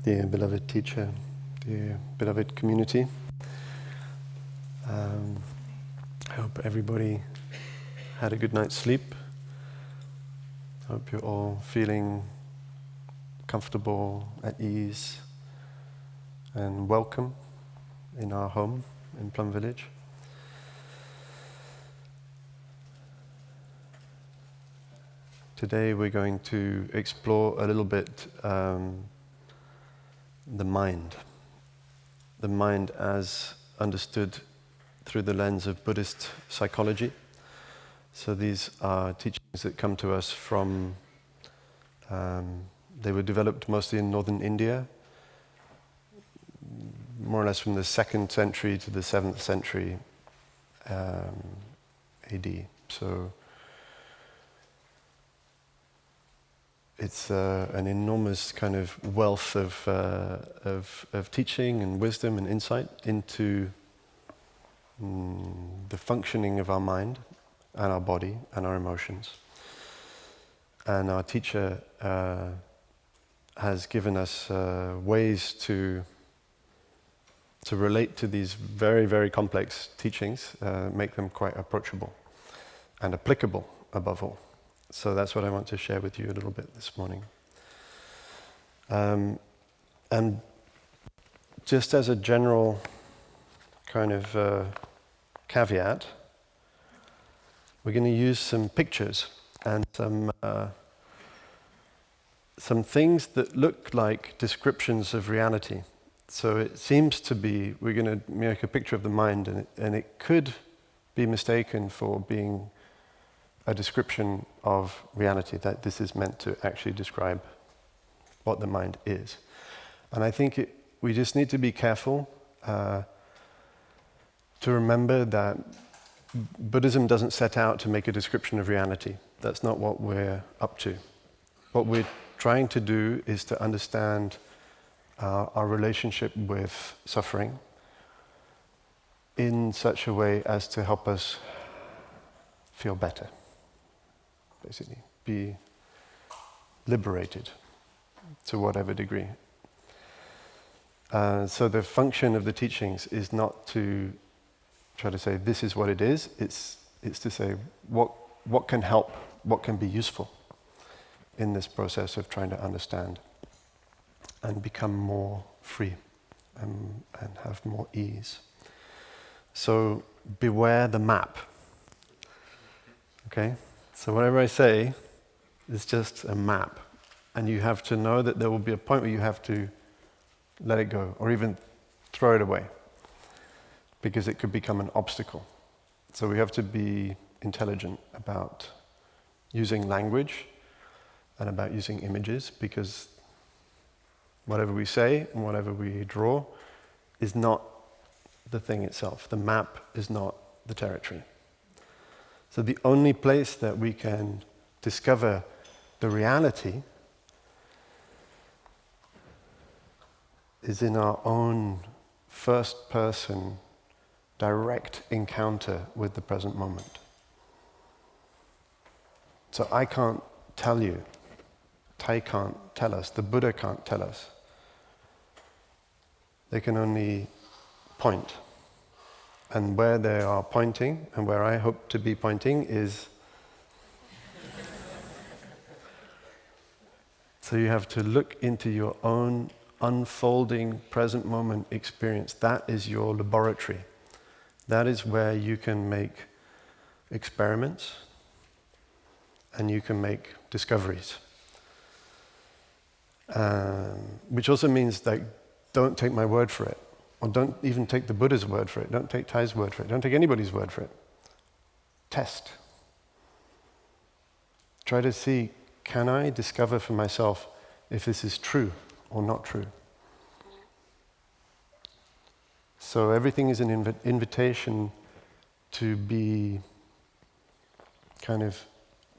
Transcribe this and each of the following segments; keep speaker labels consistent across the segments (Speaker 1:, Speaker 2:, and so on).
Speaker 1: dear beloved teacher, dear beloved community. I hope everybody had a good night's sleep. I hope you're all feeling comfortable, at ease, and welcome in our home in Plum Village. Today we're going to explore a little bit the mind as understood through the lens of Buddhist psychology. So these are teachings that come to us from, they were developed mostly in northern India, more or less from the 2nd century to the 7th century AD. So it's an enormous kind of wealth of teaching and wisdom and insight into the functioning of our mind and our body and our emotions. And our teacher has given us ways to relate to these very, very complex teachings, make them quite approachable and applicable above all. So that's what I want to share with you a little bit this morning. And just as a general kind of caveat, we're going to use some pictures and some things that look like descriptions of reality. So it seems to be, we're going to make a picture of the mind, and it could be mistaken for being a description of reality, that this is meant to actually describe what the mind is. And I think we just need to be careful to remember that Buddhism doesn't set out to make a description of reality. That's not what we're up to. What we're trying to do is to understand our relationship with suffering in such a way as to help us feel better. Basically, be liberated to whatever degree. So the function of the teachings is not to try to say this is what it is. It's to say what can help, what can be useful in this process of trying to understand and become more free and have more ease. So beware the map. Okay? So whatever I say is just a map, and you have to know that there will be a point where you have to let it go, or even throw it away, because it could become an obstacle. So we have to be intelligent about using language and about using images, because whatever we say and whatever we draw is not the thing itself. The map is not the territory. So the only place that we can discover the reality is in our own first-person direct encounter with the present moment. So I can't tell you, Thai can't tell us, the Buddha can't tell us. They can only point. And where they are pointing, and where I hope to be pointing, is... So you have to look into your own unfolding present moment experience. That is your laboratory. That is where you can make experiments and you can make discoveries. Which also means that don't take my word for it. Or don't even take the Buddha's word for it. Don't take Thai's word for it. Don't take anybody's word for it. Test. Try to see, can I discover for myself if this is true or not true? So everything is an invitation to be kind of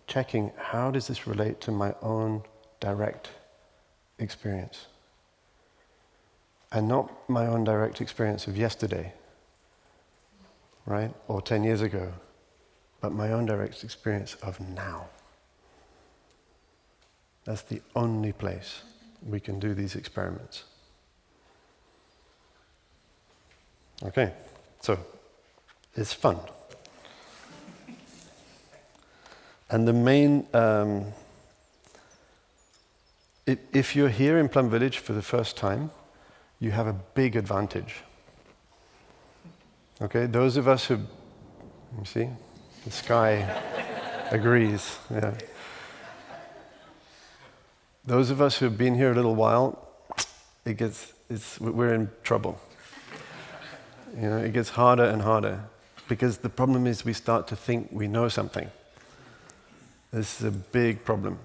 Speaker 1: checking, how does this relate to my own direct experience? And not my own direct experience of yesterday, right? Or 10 years ago, but my own direct experience of now. That's the only place we can do these experiments. Okay, so it's fun. And the main, if you're here in Plum Village for the first time, you have a big advantage. Okay, those of us who, you see, the sky agrees, yeah. Those of us who have been here a little while, we're in trouble. You know, it gets harder and harder because the problem is we start to think we know something. This is a big problem.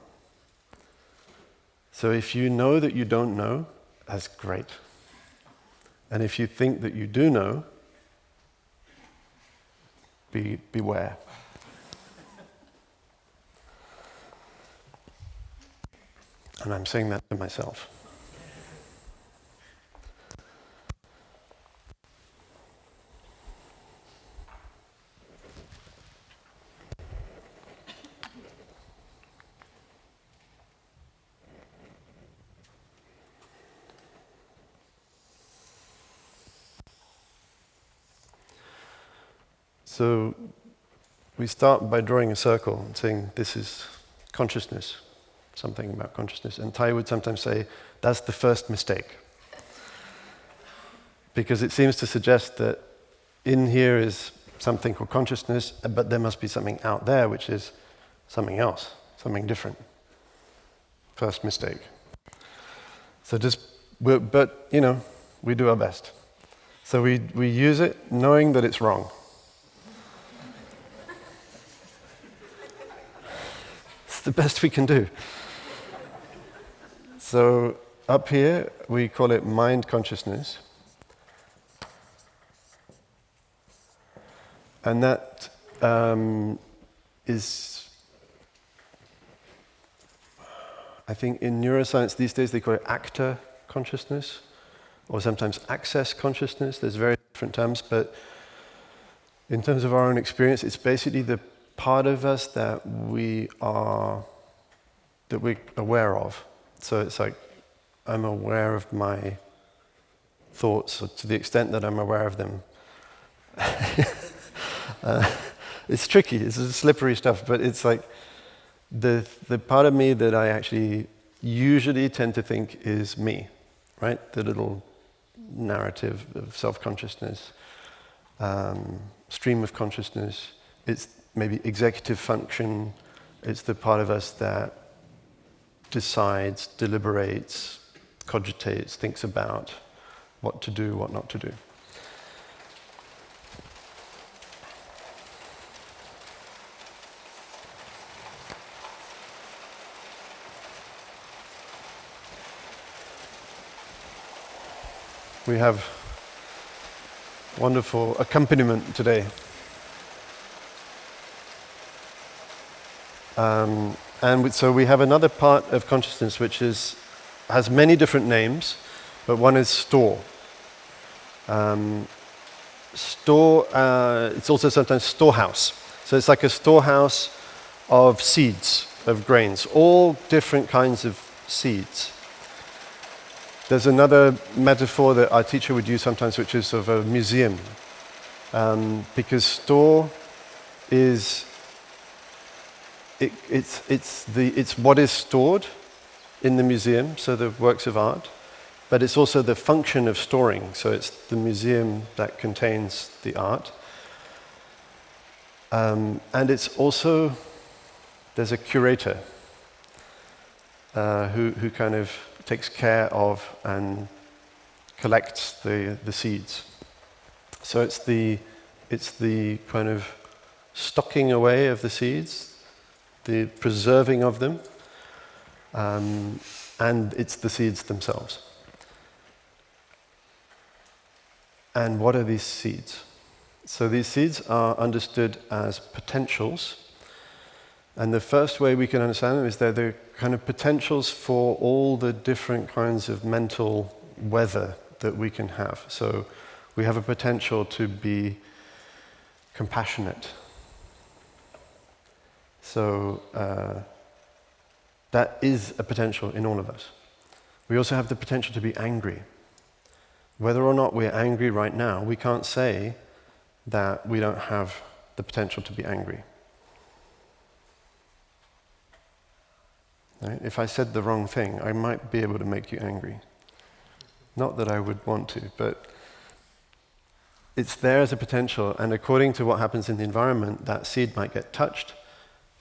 Speaker 1: So if you know that you don't know, that's great. And if you think that you do know, beware. And I'm saying that to myself. So we start by drawing a circle and saying this is consciousness, something about consciousness. And Tai would sometimes say that's the first mistake. Because it seems to suggest that in here is something called consciousness, but there must be something out there which is something else, something different. First mistake. So but you know, we do our best. So we use it knowing that it's wrong. It's the best we can do. So up here, we call it mind consciousness. And that is, I think in neuroscience these days they call it actor consciousness, or sometimes access consciousness. There's very different terms, but in terms of our own experience, it's basically the part of us that we're aware of. So it's like, I'm aware of my thoughts, to the extent that I'm aware of them. It's tricky, it's slippery stuff, but it's like the part of me that I actually usually tend to think is me, right? The little narrative of self-consciousness, stream of consciousness. It's maybe executive function. It's the part of us that decides, deliberates, cogitates, thinks about what to do, what not to do. We have wonderful accompaniment today. So we have another part of consciousness which has many different names, but one is store. It's also sometimes storehouse. So it's like a storehouse of seeds, of grains, all different kinds of seeds. There's another metaphor that our teacher would use sometimes, which is of a museum, because store is it's what is stored in the museum, so the works of art, but it's also the function of storing. So it's the museum that contains the art, and it's also there's a curator who kind of takes care of and collects the seeds. So it's the kind of stocking away of the seeds, the preserving of them, and it's the seeds themselves. And what are these seeds? So these seeds are understood as potentials. And the first way we can understand them is they're the kind of potentials for all the different kinds of mental weather that we can have. So we have a potential to be compassionate. So that is a potential in all of us. We also have the potential to be angry. Whether or not we're angry right now, we can't say that we don't have the potential to be angry. Right? If I said the wrong thing, I might be able to make you angry. Not that I would want to, but it's there as a potential, and according to what happens in the environment, that seed might get touched,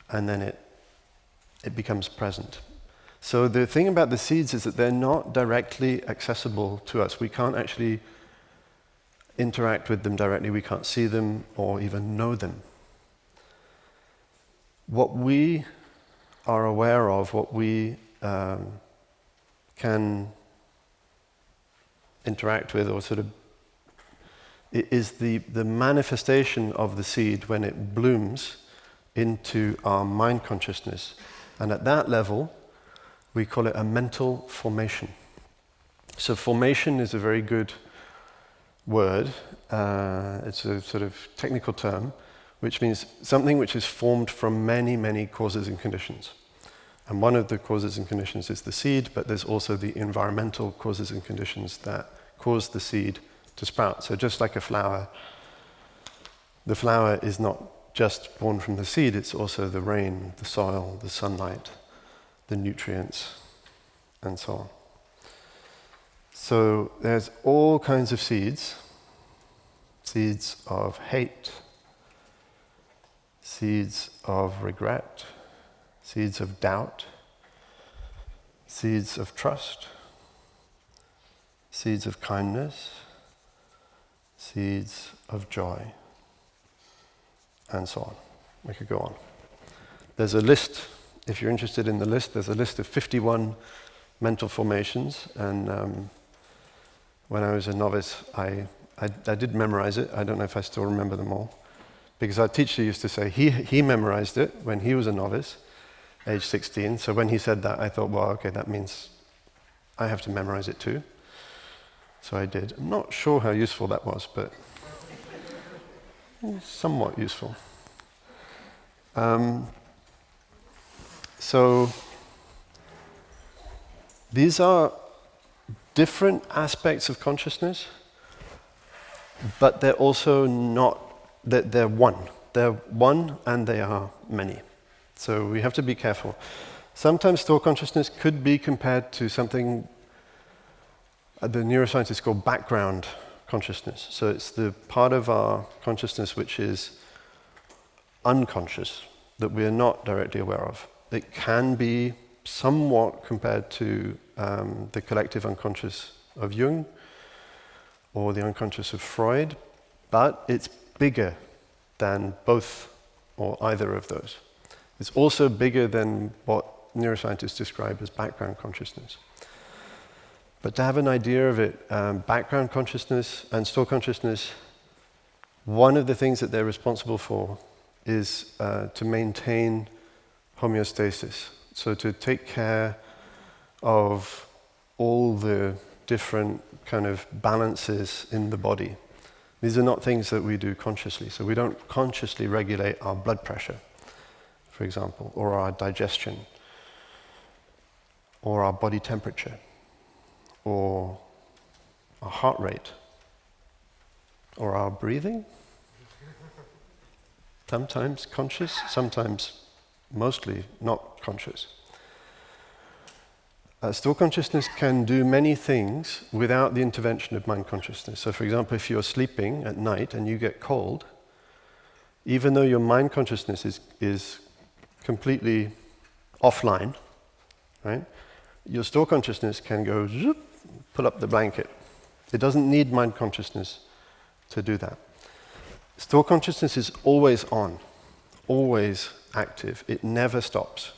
Speaker 1: and then it becomes present. So the thing about the seeds is that they're not directly accessible to us. We can't actually interact with them directly. We can't see them or even know them. What we are aware of, what we can interact with, or sort of, it is the manifestation of the seed when it blooms into our mind consciousness. And at that level, we call it a mental formation. So formation is a very good word. It's a sort of technical term, which means something which is formed from many, many causes and conditions. And one of the causes and conditions is the seed, but there's also the environmental causes and conditions that cause the seed to sprout. So just like a flower, the flower is not just born from the seed, it's also the rain, the soil, the sunlight, the nutrients, and so on. So there's all kinds of seeds. Seeds of hate, seeds of regret, seeds of doubt, seeds of trust, seeds of kindness, seeds of joy, and so on. We could go on. There's a list, if you're interested in the list, there's a list of 51 mental formations, and when I was a novice, I did memorize it. I don't know if I still remember them all, because our teacher used to say he memorized it when he was a novice, age 16. So when he said that, I thought, well, okay, that means I have to memorize it too. So I did. I'm not sure how useful that was, but somewhat useful. So these are different aspects of consciousness, but they're also not, they're one. They're one and they are many. So we have to be careful. Sometimes store consciousness could be compared to something the neuroscientists call background consciousness. So it's the part of our consciousness which is unconscious, that we are not directly aware of. It can be somewhat compared to the collective unconscious of Jung, or the unconscious of Freud, but it's bigger than both or either of those. It's also bigger than what neuroscientists describe as background consciousness. But to have an idea of it, background consciousness and store consciousness, one of the things that they're responsible for is to maintain homeostasis. So to take care of all the different kind of balances in the body. These are not things that we do consciously. So we don't consciously regulate our blood pressure, for example, or our digestion, or our body temperature, or our heart rate, or our breathing. Sometimes conscious, sometimes mostly not conscious. Store consciousness can do many things without the intervention of mind consciousness. So for example, if you're sleeping at night and you get cold, even though your mind consciousness is completely offline, right? Your store consciousness can go zoop, pull up the blanket. It doesn't need mind consciousness to do that. Store consciousness is always on, always active. It never stops.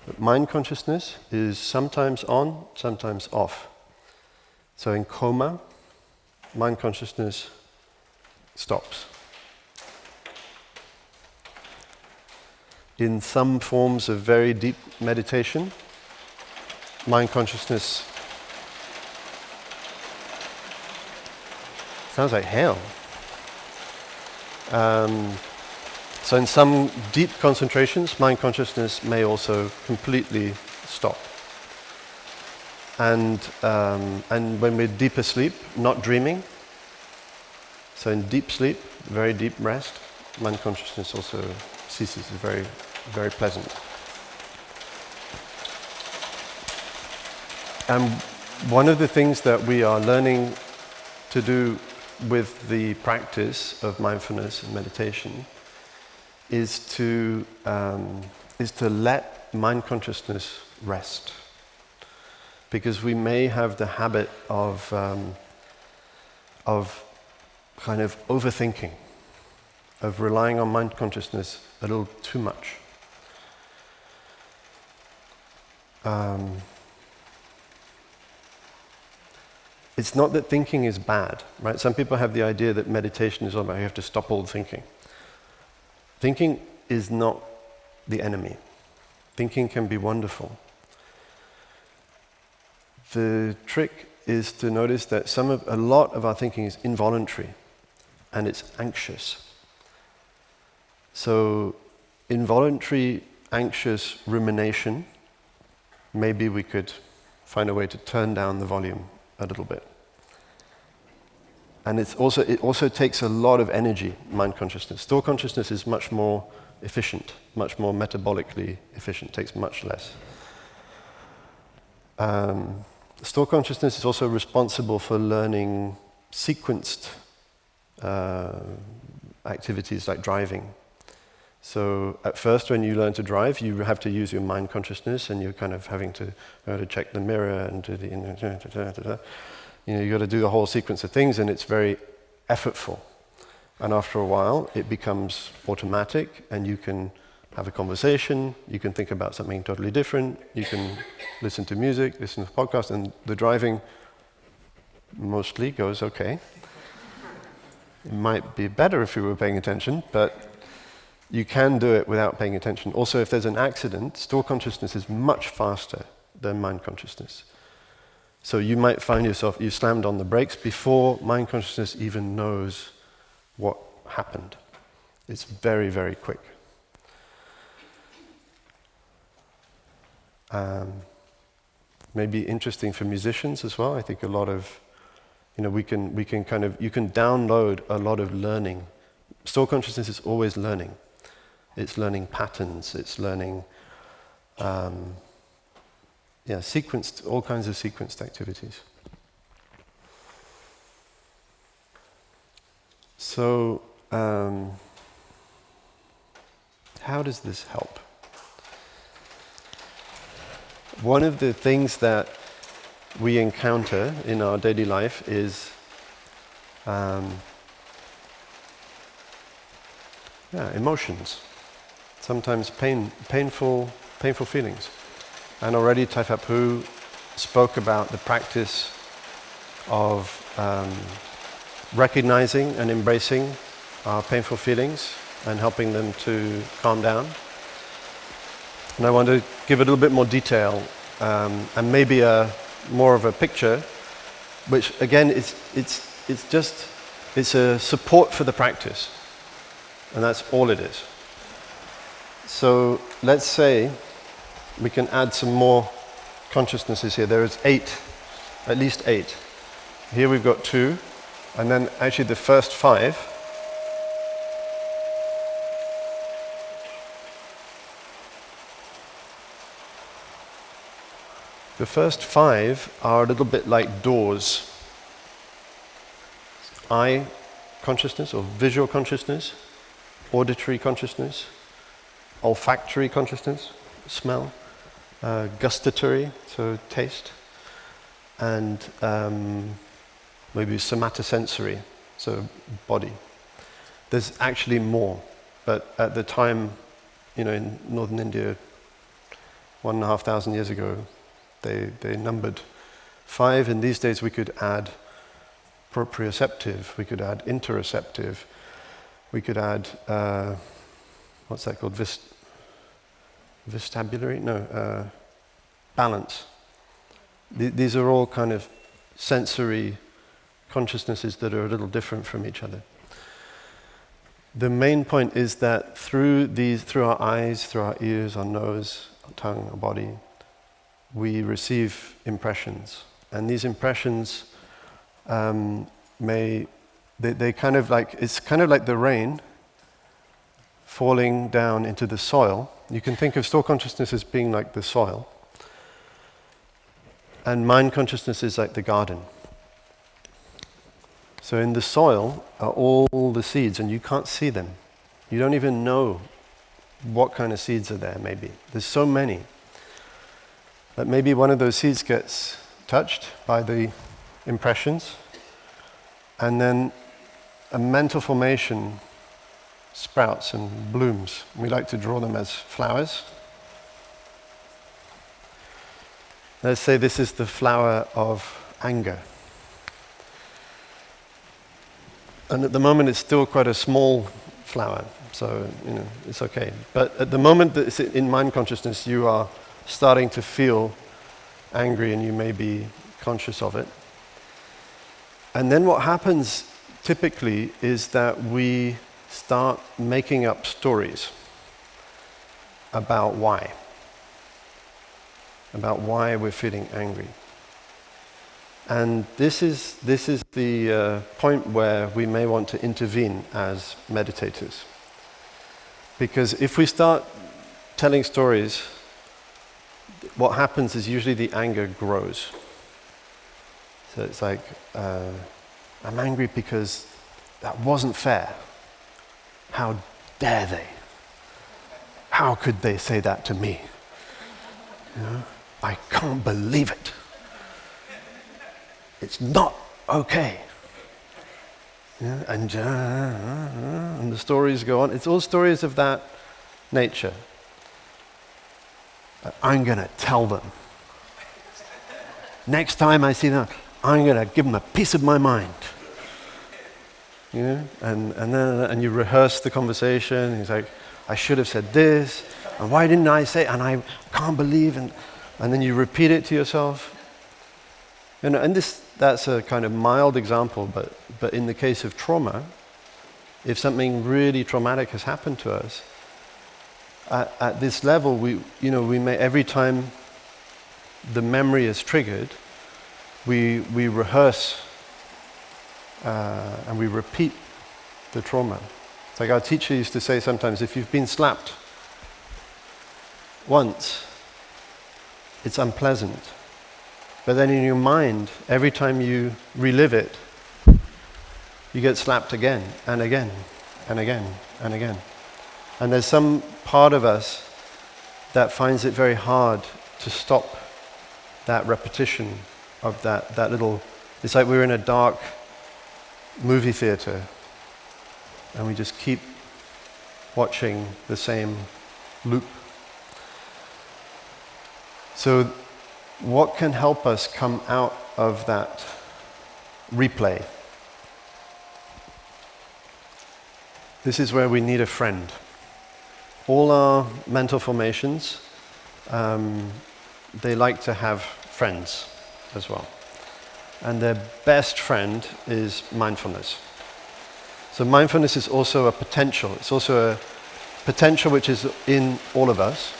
Speaker 1: But mind consciousness is sometimes on, sometimes off. So in coma, mind consciousness stops. In some forms of very deep meditation, mind consciousness sounds like hell. So in some deep concentrations, mind consciousness may also completely stop. and when we're deep asleep, not dreaming. So in deep sleep, very deep rest, mind consciousness also ceases. It's very, very pleasant. And one of the things that we are learning to do with the practice of mindfulness and meditation is to let mind consciousness rest, because we may have the habit of kind of overthinking, of relying on mind consciousness a little too much. It's not that thinking is bad, right? Some people have the idea that meditation is all about you have to stop all thinking. Thinking is not the enemy. Thinking can be wonderful. The trick is to notice that a lot of our thinking is involuntary and it's anxious. So involuntary, anxious rumination, maybe we could find a way to turn down the volume a little bit. And it also takes a lot of energy, mind consciousness. Store consciousness is much more efficient, much more metabolically efficient, takes much less. Store consciousness is also responsible for learning sequenced activities like driving. So at first when you learn to drive, you have to use your mind consciousness, and you're kind of having to check the mirror and do the... you've got to do the whole sequence of things, and it's very effortful. And after a while, it becomes automatic, and you can have a conversation, you can think about something totally different, you can listen to music, listen to podcasts, and the driving mostly goes okay. It might be better if you were paying attention, but you can do it without paying attention. Also, if there's an accident, store consciousness is much faster than mind consciousness. So you might find yourself, you slammed on the brakes before mind consciousness even knows what happened. It's very, very quick. Maybe interesting for musicians as well. I think a lot of, you can download a lot of learning. Store consciousness is always learning. It's learning patterns, it's learning sequenced, all kinds of sequenced activities. So, how does this help? One of the things that we encounter in our daily life is emotions. Sometimes painful feelings. And already Phap spoke about the practice of recognizing and embracing our painful feelings and helping them to calm down. And I want to give a little bit more detail and maybe more of a picture, which again it's a support for the practice, and that's all it is. So let's say we can add some more consciousnesses here. There is at least eight. Here we've got 2, and then actually the first 5. The first 5 are a little bit like doors. Eye consciousness or visual consciousness, auditory consciousness, olfactory consciousness, smell, gustatory, so taste, and maybe somatosensory, so body. There's actually more, but at the time, in northern India, 1,500 years ago, they numbered 5, and these days we could add proprioceptive, we could add interoceptive, we could add, what's that called, vestibular? No, balance. These are all kind of sensory consciousnesses that are a little different from each other. The main point is that through our eyes, through our ears, our nose, our tongue, our body, we receive impressions. And these impressions they kind of like, it's kind of like the rain falling down into the soil. You can think of store consciousness as being like the soil. And mind consciousness is like the garden. So in the soil are all the seeds, and you can't see them. You don't even know what kind of seeds are there, maybe. There's so many. That maybe one of those seeds gets touched by the impressions, and then a mental formation sprouts and blooms. We like to draw them as flowers. Let's say this is the flower of anger. And at the moment it's still quite a small flower, so it's okay. But at the moment that it's in mind consciousness, you are starting to feel angry and you may be conscious of it. And then what happens typically is that we start making up stories about why we're feeling angry. And this is the point where we may want to intervene as meditators. Because if we start telling stories, what happens is usually the anger grows. So it's like, I'm angry because that wasn't fair. How dare they? How could they say that to me? I can't believe it. It's not okay. And the stories go on. It's all stories of that nature. I'm going to tell them. Next time I see them, I'm going to give them a piece of my mind. And you rehearse the conversation. He's like, I should have said this, and why didn't I say, and I can't believe, and then you repeat it to yourself. And that's a kind of mild example, but in the case of trauma, if something really traumatic has happened to us, at this level, we may, every time the memory is triggered, we rehearse and we repeat the trauma. It's like our teacher used to say sometimes, if you've been slapped once, it's unpleasant. But then in your mind, every time you relive it, you get slapped again and again and again and again. And there's some part of us that finds it very hard to stop that repetition of that little... It's like we're in a dark movie theater and we just keep watching the same loop. So what can help us come out of that replay? This is where we need a friend. All our mental formations, they like to have friends as well. And their best friend is mindfulness. So mindfulness is also a potential. It's also a potential which is in all of us.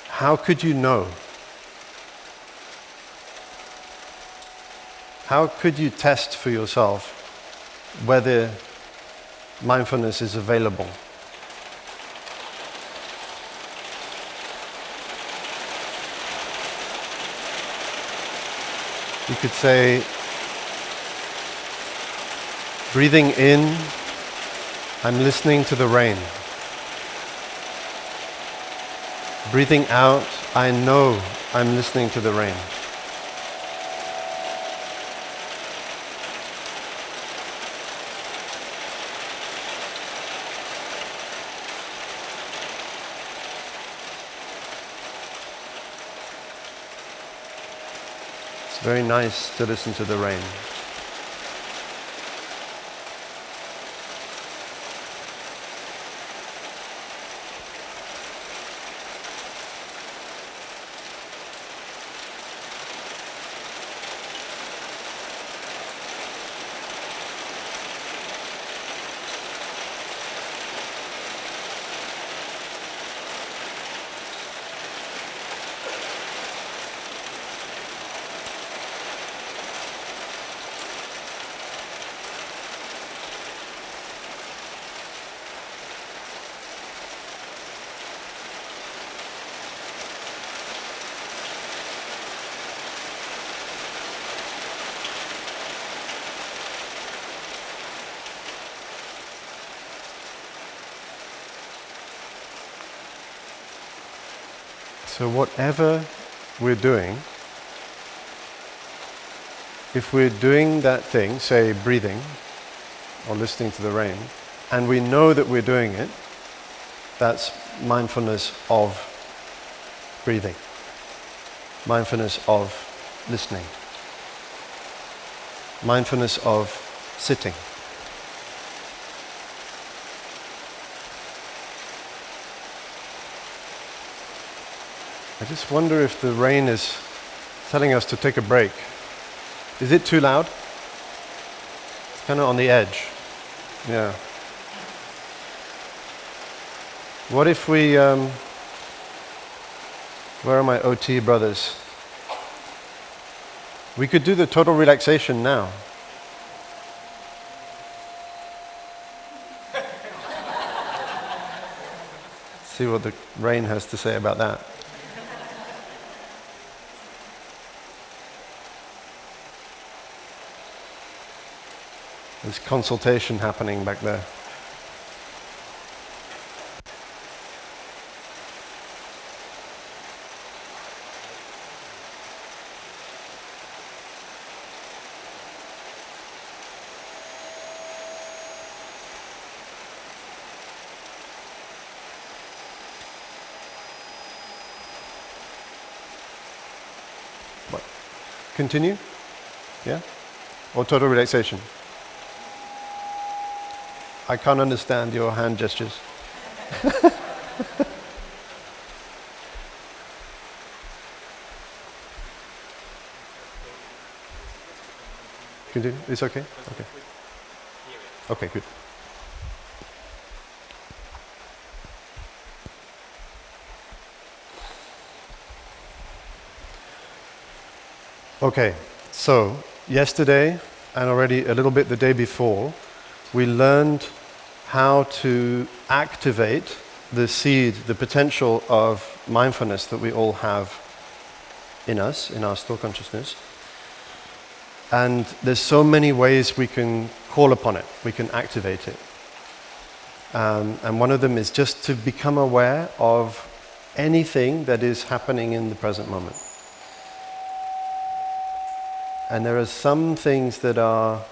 Speaker 1: How could you know? How could you test for yourself whether mindfulness is available? You could say, breathing in, I'm listening to the rain. Breathing out, I know I'm listening to the rain. It's very nice to listen to the rain. So whatever we're doing, if we're doing that thing, say breathing or listening to the rain, and we know that we're doing it, that's mindfulness of breathing, mindfulness of listening, mindfulness of sitting. I just wonder if the rain is telling us to take a break. Is it too loud? It's kind of on the edge. Yeah. What if we, where are my OT brothers? We could do the total relaxation now. See what the rain has to say about that. There's consultation happening back there. What? Continue? Yeah? Or total relaxation? I can't understand your hand gestures. Continue? It's okay? Okay. Okay, good. Okay, so yesterday and already a little bit the day before, we learned how to activate the seed, the potential of mindfulness that we all have in us, in our still consciousness. And there's so many ways we can call upon it, we can activate it. And one of them is just to become aware of anything that is happening in the present moment. And there are some things that are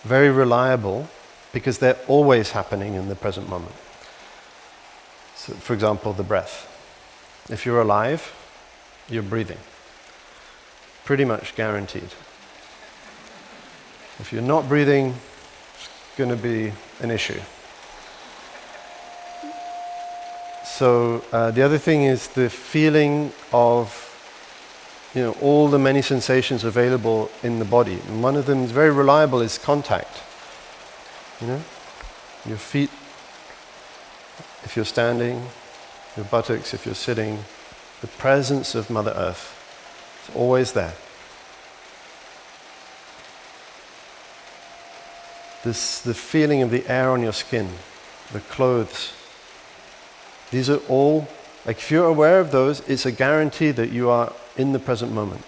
Speaker 1: very reliable because they're always happening in the present moment. So, for example, the breath. If you're alive, you're breathing. Pretty much guaranteed. If you're not breathing, it's going to be an issue. So the other thing is the feeling of all the many sensations available in the body. And one of them is very reliable is contact. Your feet, if you're standing, your buttocks, if you're sitting, the presence of Mother Earth is always there. The feeling of the air on your skin, the clothes, these are all, if you're aware of those, it's a guarantee that you are in the present moment.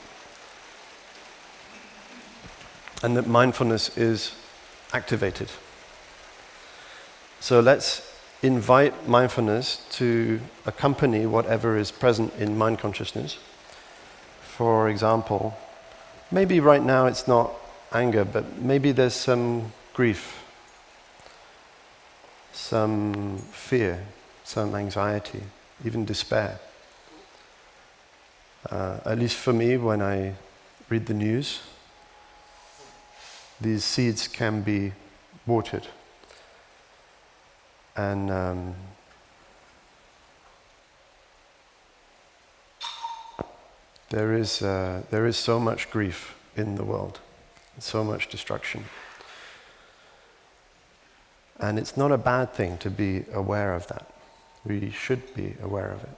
Speaker 1: And that mindfulness is activated. So let's invite mindfulness to accompany whatever is present in mind consciousness. For example, maybe right now it's not anger, but maybe there's some grief, some fear, some anxiety, even despair. At least for me, when I read the news, these seeds can be watered. And there is so much grief in the world, so much destruction. And it's not a bad thing to be aware of that. We should be aware of it.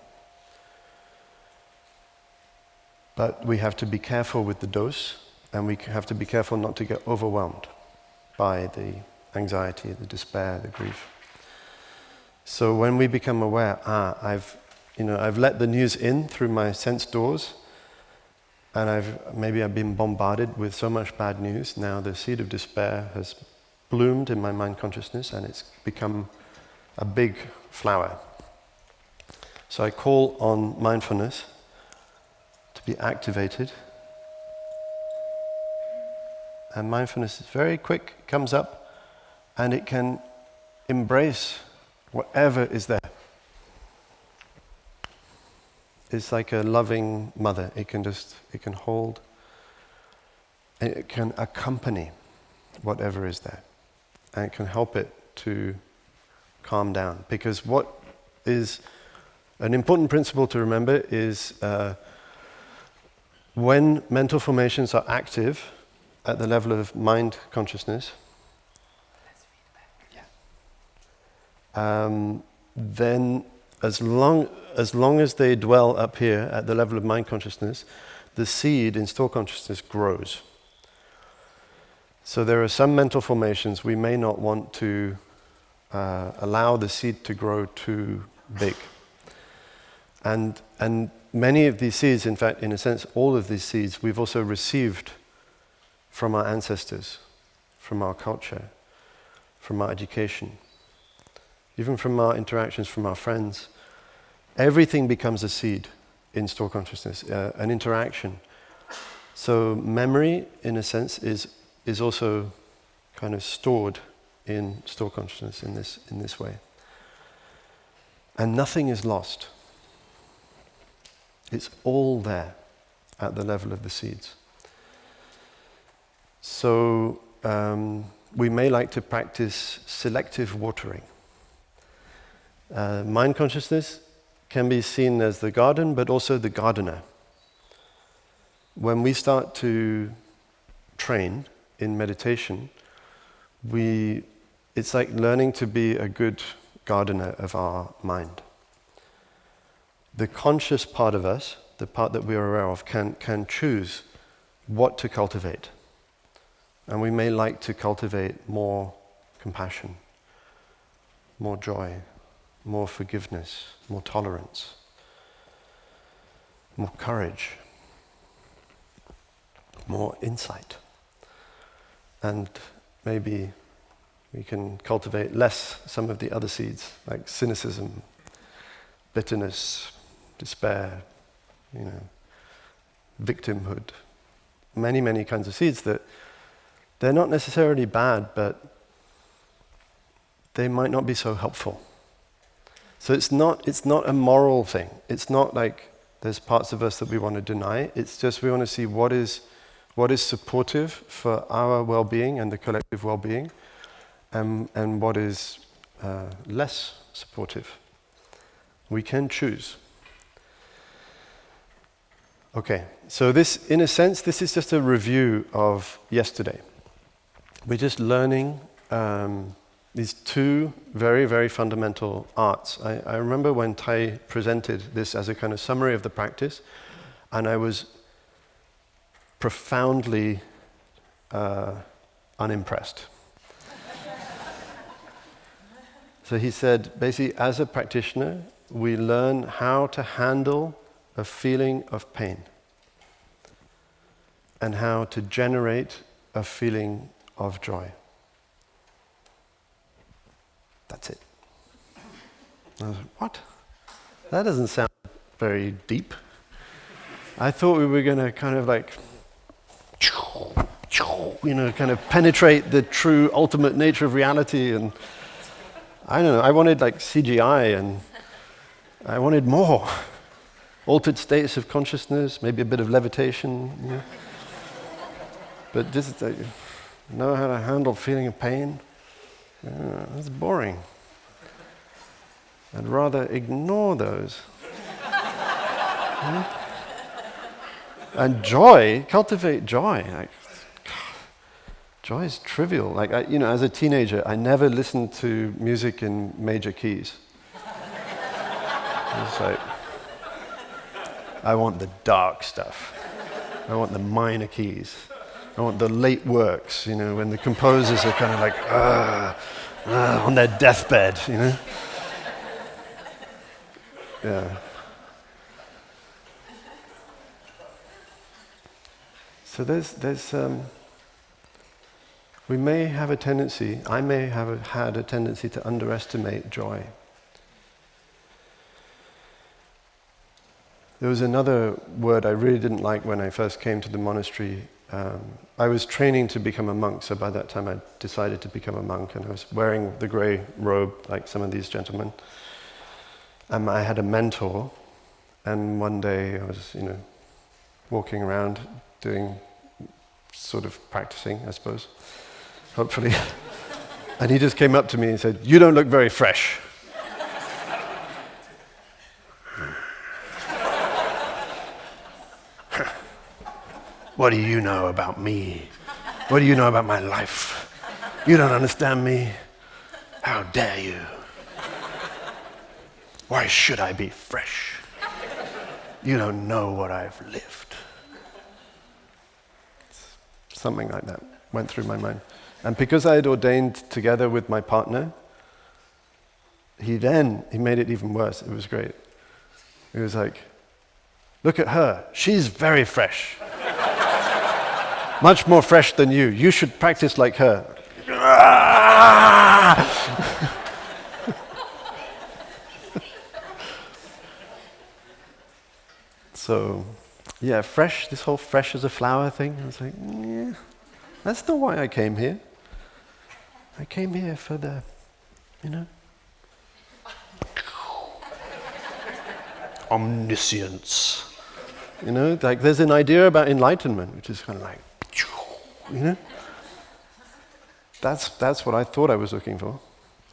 Speaker 1: But we have to be careful with the dose, and we have to be careful not to get overwhelmed by the anxiety, the despair, the grief. So when we become aware, I've let the news in through my sense doors, and I've been bombarded with so much bad news. Now the seed of despair has bloomed in my mind consciousness, and it's become a big flower. So I call on mindfulness to be activated. And mindfulness is very quick, it comes up, and it can embrace whatever is there. It's like a loving mother. It can hold, and it can accompany whatever is there. And it can help it to calm down. Because what is an important principle to remember is when mental formations are active at the level of mind consciousness, then as long as they dwell up here at the level of mind consciousness, the seed in store consciousness grows. So there are some mental formations we may not want to allow the seed to grow too big. And many of these seeds, in fact, in a sense, all of these seeds, we've also received from our ancestors, from our culture, from our education, even from our interactions, from our friends. Everything becomes a seed in store consciousness, an interaction. So memory, in a sense, is also kind of stored in store consciousness in this way. And nothing is lost. It's all there at the level of the seeds. So we may like to practice selective watering. Mind consciousness can be seen as the garden, but also the gardener. When we start to train in meditation, it's like learning to be a good gardener of our mind. The conscious part of us, the part that we are aware of, can choose what to cultivate. And we may like to cultivate more compassion, more joy, more forgiveness, more tolerance, more courage, more insight. And maybe we can cultivate less some of the other seeds, like cynicism, bitterness, despair, victimhood. Many, many kinds of seeds that they're not necessarily bad, but they might not be so helpful. So it's not a moral thing. It's not like there's parts of us that we want to deny. It's just we want to see what is supportive for our well-being and the collective well-being, and what is less supportive. We can choose. Okay, so this, in a sense, this is just a review of yesterday. We're just learning these two very, very fundamental arts. I remember when Tai presented this as a kind of summary of the practice, and I was profoundly unimpressed. So he said, basically, as a practitioner, we learn how to handle a feeling of pain and how to generate a feeling of joy. That's it. I was like, what? That doesn't sound very deep. I thought we were going to kind of like, kind of penetrate the true ultimate nature of reality, and I don't know, I wanted like CGI, and I wanted more. Altered states of consciousness, maybe a bit of levitation. But just know how to handle feeling of pain. That's boring. I'd rather ignore those. And joy, cultivate joy. Joy is trivial. Like as a teenager, I never listened to music in major keys. It's like, I want the dark stuff. I want the minor keys. I want the late works, when the composers are kind of like, on their deathbed, Yeah. So there's we may have a tendency, I may have had a tendency to underestimate joy. There was another word I really didn't like when I first came to the monastery. I was training to become a monk, so by that time I decided to become a monk, and I was wearing the grey robe like some of these gentlemen. And I had a mentor, and one day I was, walking around doing, sort of practicing, I suppose, hopefully. And he just came up to me and said, "You don't look very fresh." What do you know about me? What do you know about my life? You don't understand me? How dare you? Why should I be fresh? You don't know what I've lived. Something like that went through my mind. And because I had ordained together with my partner, he made it even worse. It was great. He was like, "Look at her. She's very fresh. Much more fresh than you. You should practice like her." So, yeah, fresh, this whole fresh as a flower thing, I was like, yeah, that's not why I came here. I came here for the, omniscience. Like there's an idea about enlightenment, which is kind of like, That's what I thought I was looking for.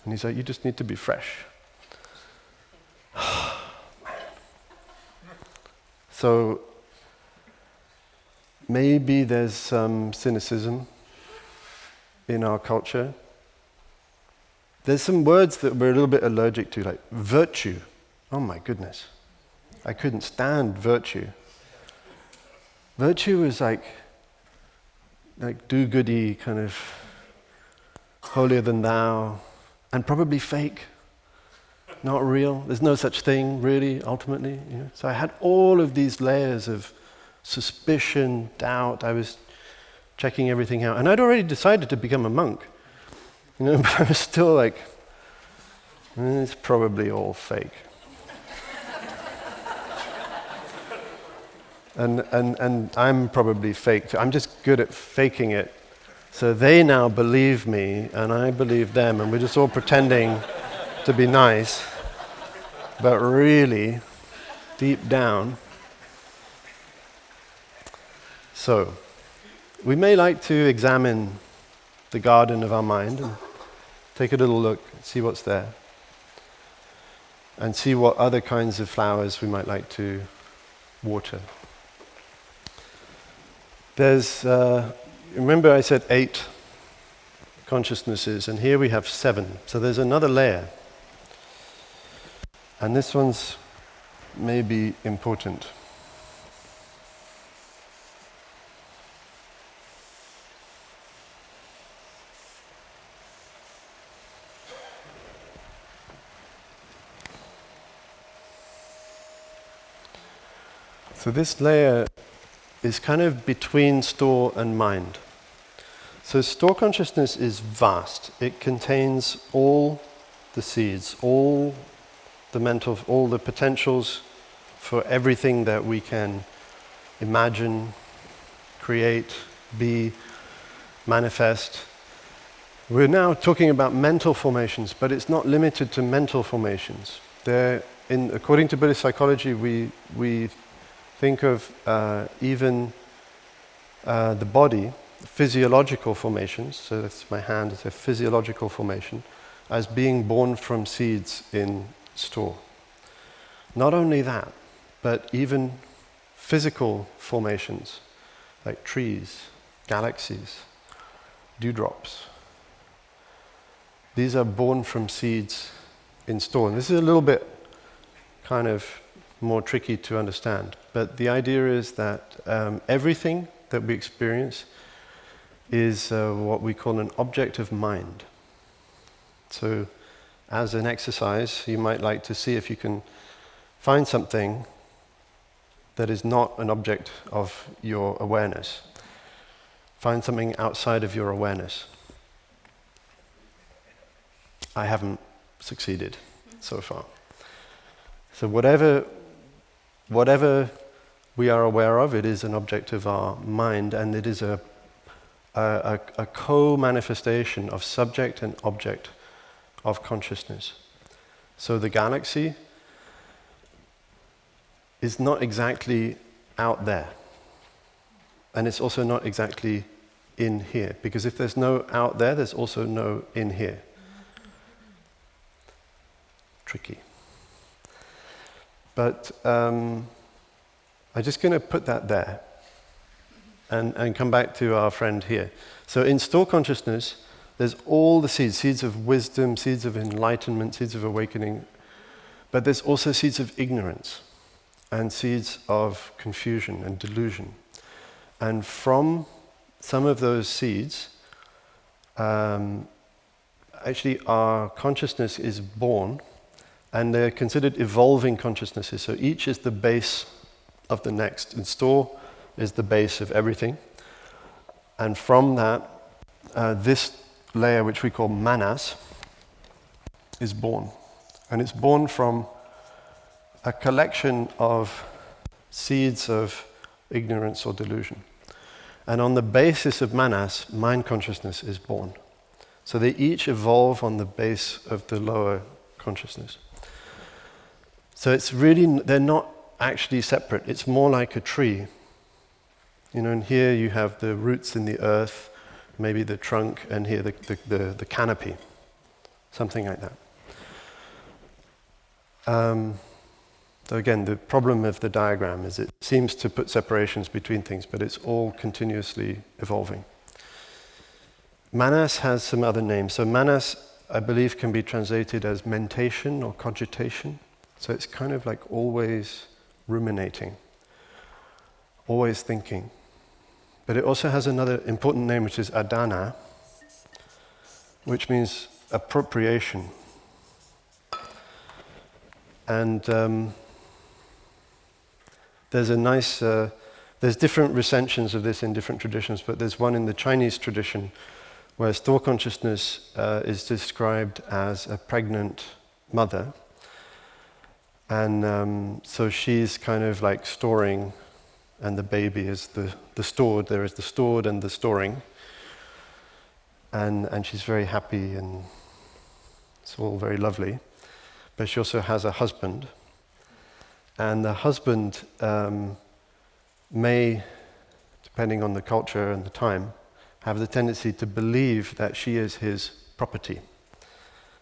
Speaker 1: And he's like, "You just need to be fresh." So maybe there's some cynicism in our culture. There's some words that we're a little bit allergic to, like virtue. Oh my goodness. I couldn't stand virtue. Virtue is like do-goody, kind of holier than thou, and probably fake, not real. There's no such thing, really, ultimately. So I had all of these layers of suspicion, doubt. I was checking everything out. And I'd already decided to become a monk, but I was still like, it's probably all fake. And I'm probably fake too. I'm just good at faking it. So they now believe me, and I believe them, and we're just all pretending to be nice. But really, deep down. So, we may like to examine the garden of our mind and take a little look, see what's there, and see what other kinds of flowers we might like to water. There's, remember I said 8 consciousnesses, and here we have 7. So there's another layer. And this one's maybe important. So this layer is kind of between store and mind. So store consciousness is vast. It contains all the seeds, all the mental, all the potentials for everything that we can imagine, create, be, manifest. We're now talking about mental formations, but it's not limited to mental formations. According to Buddhist psychology, we think of even the body, physiological formations, so that's my hand, it's a physiological formation, as being born from seeds in store. Not only that, but even physical formations, like trees, galaxies, dewdrops. These are born from seeds in store. And this is a little bit kind of more tricky to understand. But the idea is that everything that we experience is what we call an object of mind. So as an exercise, you might like to see if you can find something that is not an object of your awareness. Find something outside of your awareness. I haven't succeeded so far. So whatever whatever we are aware of, it is an object of our mind, and it is a co-manifestation of subject and object of consciousness. So the galaxy is not exactly out there, and it's also not exactly in here, because if there's no out there, there's also no in here. Tricky. But I'm just going to put that there and come back to our friend here. So in store consciousness, there's all the seeds of wisdom, seeds of enlightenment, seeds of awakening, but there's also seeds of ignorance and seeds of confusion and delusion. And from some of those seeds, actually our consciousness is born, and they're considered evolving consciousnesses. So each is the base of the next. And store is the base of everything. And from that, this layer, which we call manas, is born. And it's born from a collection of seeds of ignorance or delusion. And on the basis of manas, mind consciousness is born. So they each evolve on the base of the lower consciousness. So it's really, they're not actually separate. It's more like a tree. And here you have the roots in the earth, maybe the trunk, and here the canopy, something like that. So again, the problem of the diagram is it seems to put separations between things, but it's all continuously evolving. Manas has some other names. So manas, I believe, can be translated as mentation or cogitation. So it's kind of like always ruminating, always thinking. But it also has another important name, which is adana, which means appropriation. And there's a nice, there's different recensions of this in different traditions, but there's one in the Chinese tradition where store consciousness is described as a pregnant mother. And so she's kind of like storing, and the baby is the stored. There is the stored and the storing. And she's very happy, and it's all very lovely. But she also has a husband. And the husband may, depending on the culture and the time, have the tendency to believe that she is his property.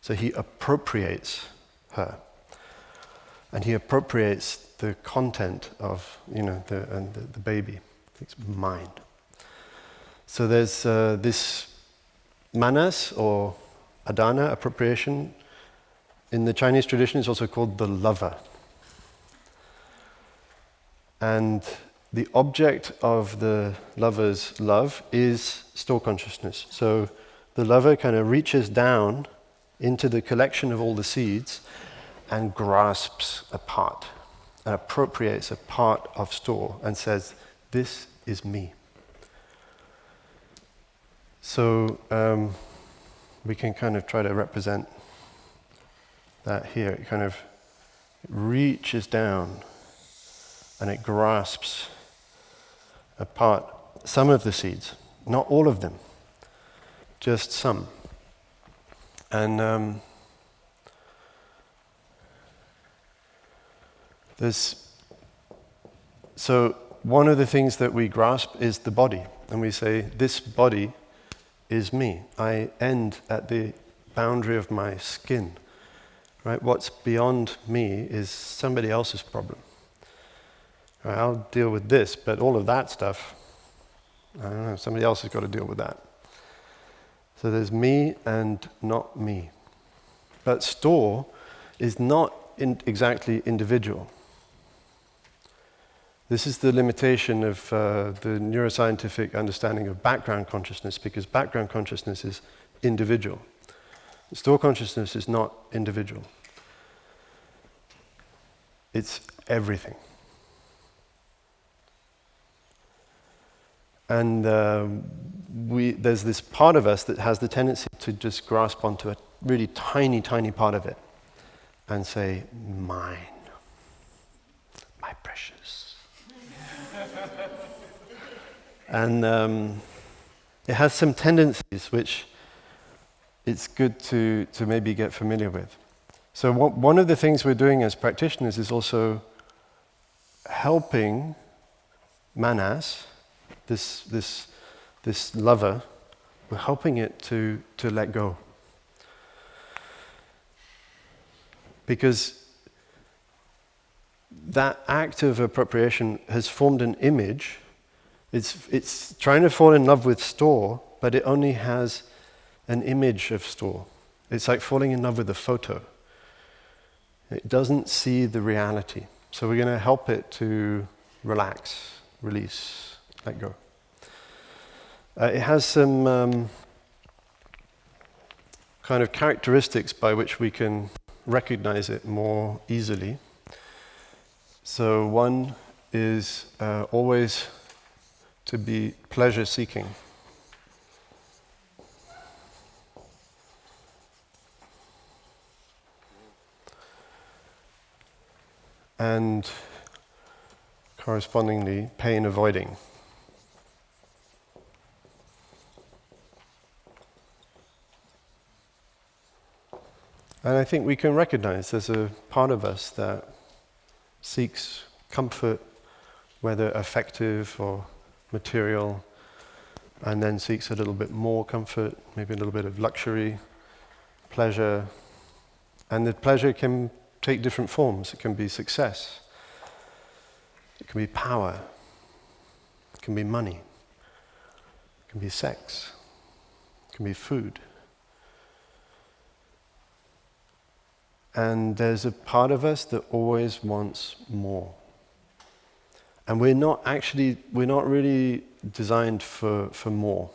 Speaker 1: So he appropriates her. And he appropriates the content of, the baby. It's mine. So there's this manas or adana, appropriation. In the Chinese tradition, it's also called the lover. And the object of the lover's love is store consciousness. So the lover kind of reaches down into the collection of all the seeds and grasps a part, and appropriates a part of store and says, this is me. So we can kind of try to represent that here. It kind of reaches down and it grasps a part, some of the seeds, not all of them, just some. And so one of the things that we grasp is the body, and we say, this body is me. I end at the boundary of my skin, right? What's beyond me is somebody else's problem. Right, I'll deal with this, but all of that stuff, I don't know, somebody else has got to deal with that. So there's me and not me. But store is not exactly individual. This is the limitation of the neuroscientific understanding of background consciousness, because background consciousness is individual. Store consciousness is not individual. It's everything. And there's this part of us that has the tendency to just grasp onto a really tiny, tiny part of it and say, mine, my precious. And it has some tendencies which it's good to maybe get familiar with. So one of the things we're doing as practitioners is also helping manas, this lover, we're helping it to let go. Because that act of appropriation has formed an image. It's trying to fall in love with store, but it only has an image of store. It's like falling in love with a photo. It doesn't see the reality. So we're going to help it to relax, release, let go. It has some kind of characteristics by which we can recognize it more easily. So one is always to be pleasure-seeking. And correspondingly, pain-avoiding. And I think we can recognize there's a part of us that seeks comfort, whether affective or material, and then seeks a little bit more comfort, maybe a little bit of luxury, pleasure. And the pleasure can take different forms. It can be success, it can be power, it can be money, it can be sex, it can be food. And there's a part of us that always wants more. And we're not really designed for more.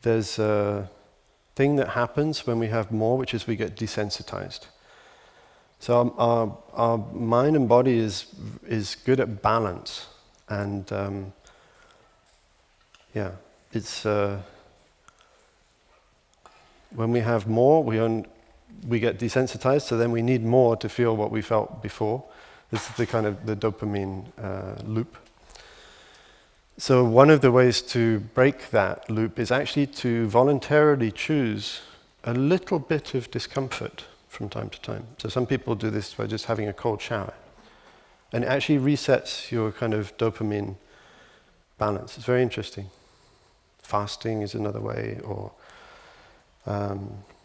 Speaker 1: There's a thing that happens when we have more, which is we get desensitized. So our mind and body is good at balance. And it's when we have more, we get desensitized, so then we need more to feel what we felt before. This is the kind of the dopamine loop. So one of the ways to break that loop is actually to voluntarily choose a little bit of discomfort from time to time. So some people do this by just having a cold shower. And it actually resets your kind of dopamine balance. It's very interesting. Fasting is another way, or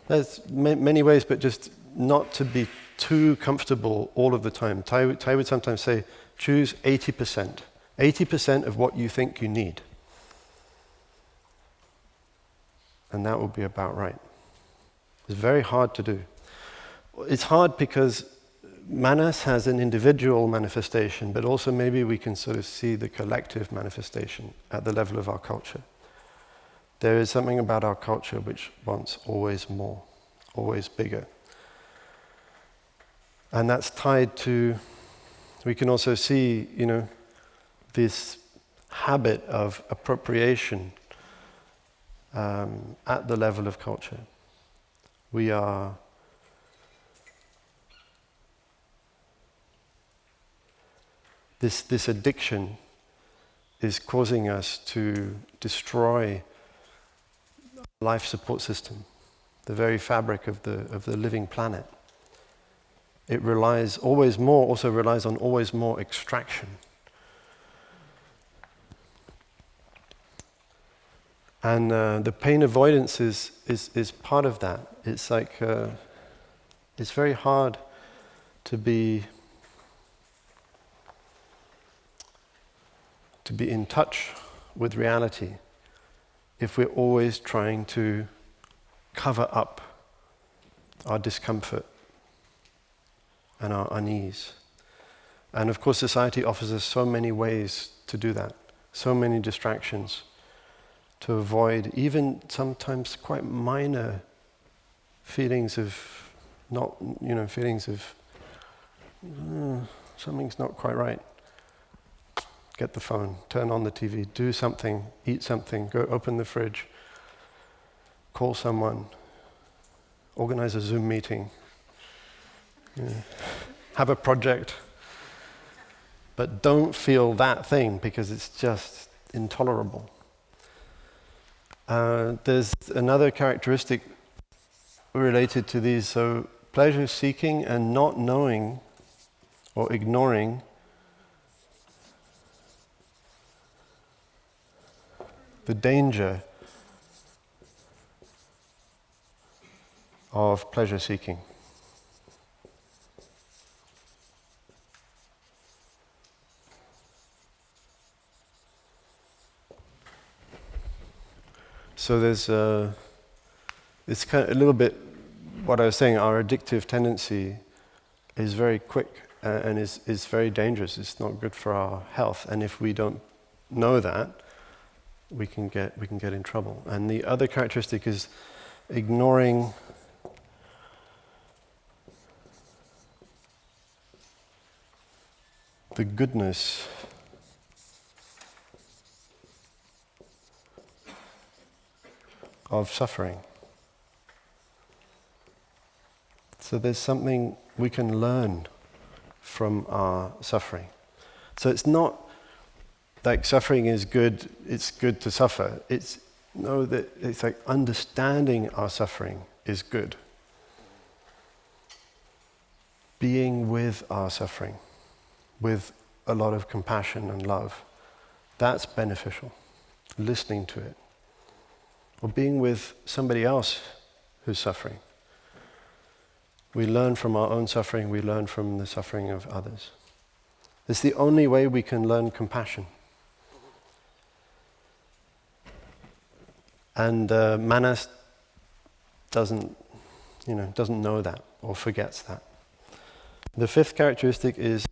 Speaker 1: there's many ways, but just not to be too comfortable all of the time. Tai would sometimes say, choose 80%. 80% of what you think you need. And that will be about right. It's very hard to do. It's hard because manas has an individual manifestation, but also maybe we can sort of see the collective manifestation at the level of our culture. There is something about our culture which wants always more, always bigger. And that's tied to, we can also see, this habit of appropriation at the level of culture. We are this addiction is causing us to destroy life support system, the very fabric of the living planet. It relies always more, also relies on always more extraction. And the pain avoidance is part of that. It's like, it's very hard to be in touch with reality if we're always trying to cover up our discomfort and our unease. And of course, society offers us so many ways to do that, so many distractions to avoid even sometimes quite minor feelings of something's not quite right. Get the phone, turn on the TV, do something, eat something, go open the fridge, call someone, organize a Zoom meeting, have a project, But don't feel that thing because it's just intolerable. There's another characteristic related to these. So pleasure seeking and not knowing or ignoring the danger of pleasure seeking. So there's it's kind of a little bit what I was saying, our addictive tendency is very quick and is very dangerous. It's not good for our health. And if we don't know that, we can get in trouble. And the other characteristic is ignoring the goodness of suffering. So there's something we can learn from our suffering. So it's not like suffering is good, it's good to suffer. It's like understanding our suffering is good. Being with our suffering, with a lot of compassion and love, that's beneficial. Listening to it. Or being with somebody else who's suffering. We learn from our own suffering, we learn from the suffering of others. It's the only way we can learn compassion. And Manas doesn't know that or forgets that. The fifth characteristic is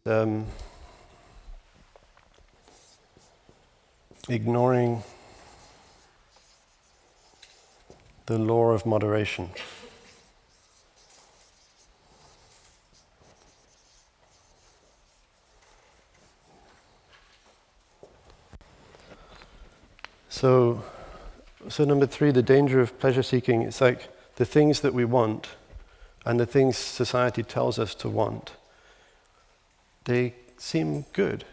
Speaker 1: ignoring the law of moderation. So number 3, the danger of pleasure seeking. It's like the things that we want and the things society tells us to want, they seem good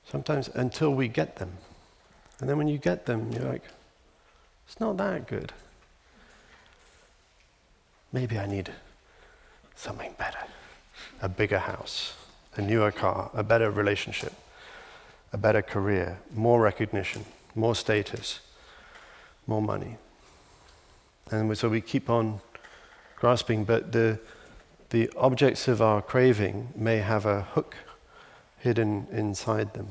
Speaker 1: sometimes until we get them. And then when you get them, you're like, it's not that good. Maybe I need something better. A bigger house, a newer car, a better relationship, a better career, more recognition, more status, more money. And so we keep on grasping, but the objects of our craving may have a hook hidden inside them.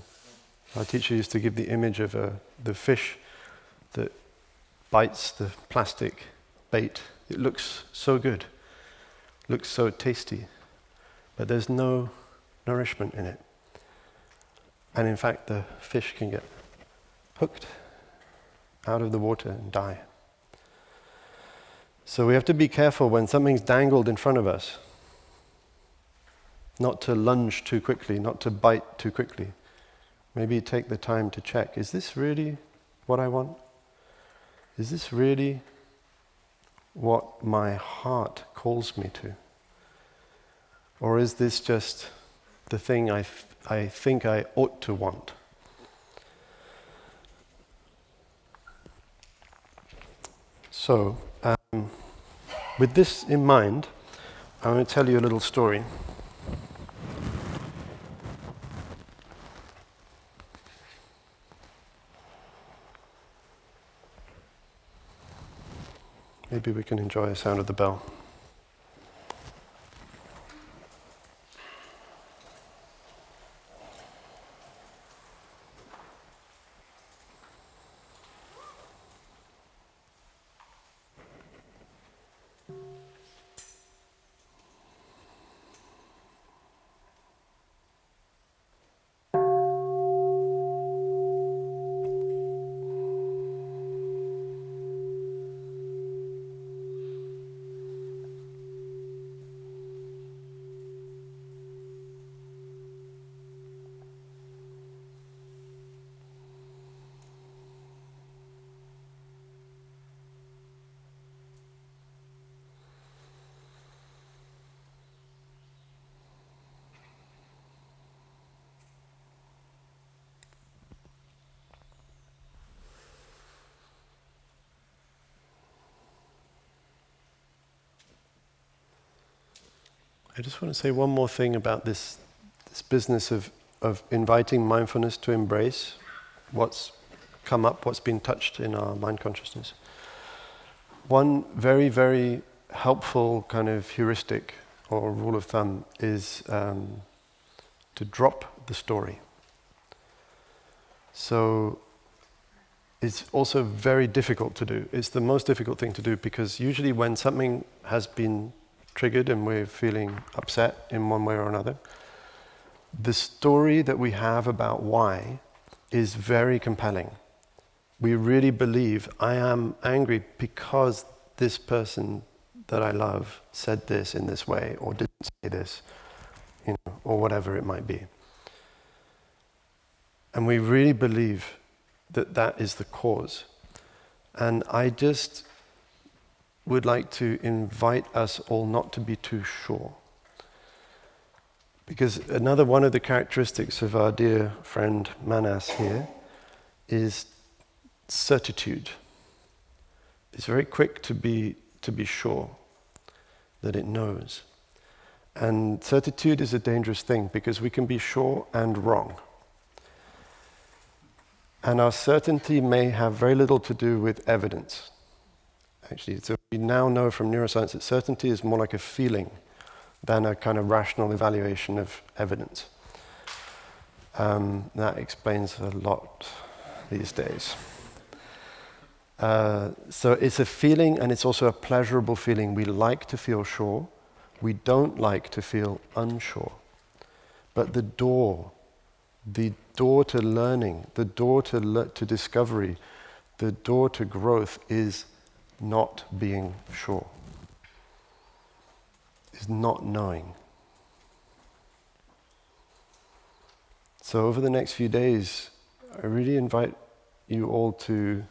Speaker 1: Our teacher used to give the image of the fish that bites the plastic bait. It looks so good, looks so tasty, but there's no nourishment in it. And in fact, the fish can get hooked out of the water and die. So we have to be careful when something's dangled in front of us, not to lunge too quickly, not to bite too quickly. Maybe take the time to check, is this really what I want? Is this really what my heart calls me to? Or is this just the thing I think I ought to want? So, with this in mind, I'm going to tell you a little story. Maybe we can enjoy the sound of the bell. I just want to say one more thing about this business of inviting mindfulness to embrace what's come up, what's been touched in our mind consciousness. One very, very helpful kind of heuristic or rule of thumb is to drop the story. So it's also very difficult to do. It's the most difficult thing to do because usually when something has been triggered and we're feeling upset in one way or another, the story that we have about why is very compelling. We really believe, I am angry because this person that I love said this in this way or didn't say this, or whatever it might be. And we really believe that that is the cause. And I just would like to invite us all not to be too sure. Because another one of the characteristics of our dear friend Manas here is certitude. It's very quick to be sure that it knows. And certitude is a dangerous thing because we can be sure and wrong. And our certainty may have very little to do with evidence. Actually, so we now know from neuroscience that certainty is more like a feeling than a kind of rational evaluation of evidence. That explains a lot these days. So it's a feeling, and it's also a pleasurable feeling. We like to feel sure. We don't like to feel unsure. But the door to learning, the door to discovery, the door to growth is not being sure, is not knowing. So over the next few days, I really invite you all to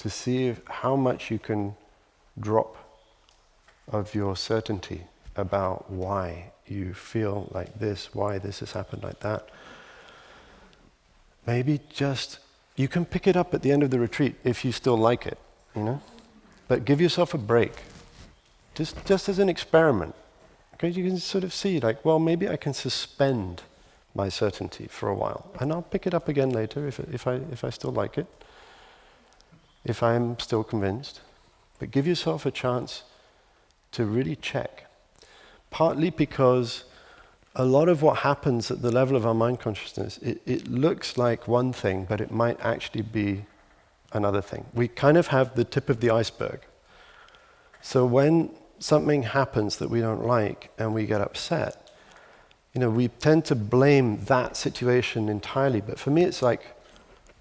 Speaker 1: see how much you can drop of your certainty about why you feel like this, why this has happened like that. Maybe just, you can pick it up at the end of the retreat if you still like it, But give yourself a break, just as an experiment. Okay, you can sort of see, like, well, maybe I can suspend my certainty for a while, and I'll pick it up again later if I still like it, if I'm still convinced. But give yourself a chance to really check. Partly because a lot of what happens at the level of our mind consciousness, it looks like one thing, but it might actually be another thing. We kind of have the tip of the iceberg. So when something happens that we don't like and we get upset, we tend to blame that situation entirely. But for me, it's like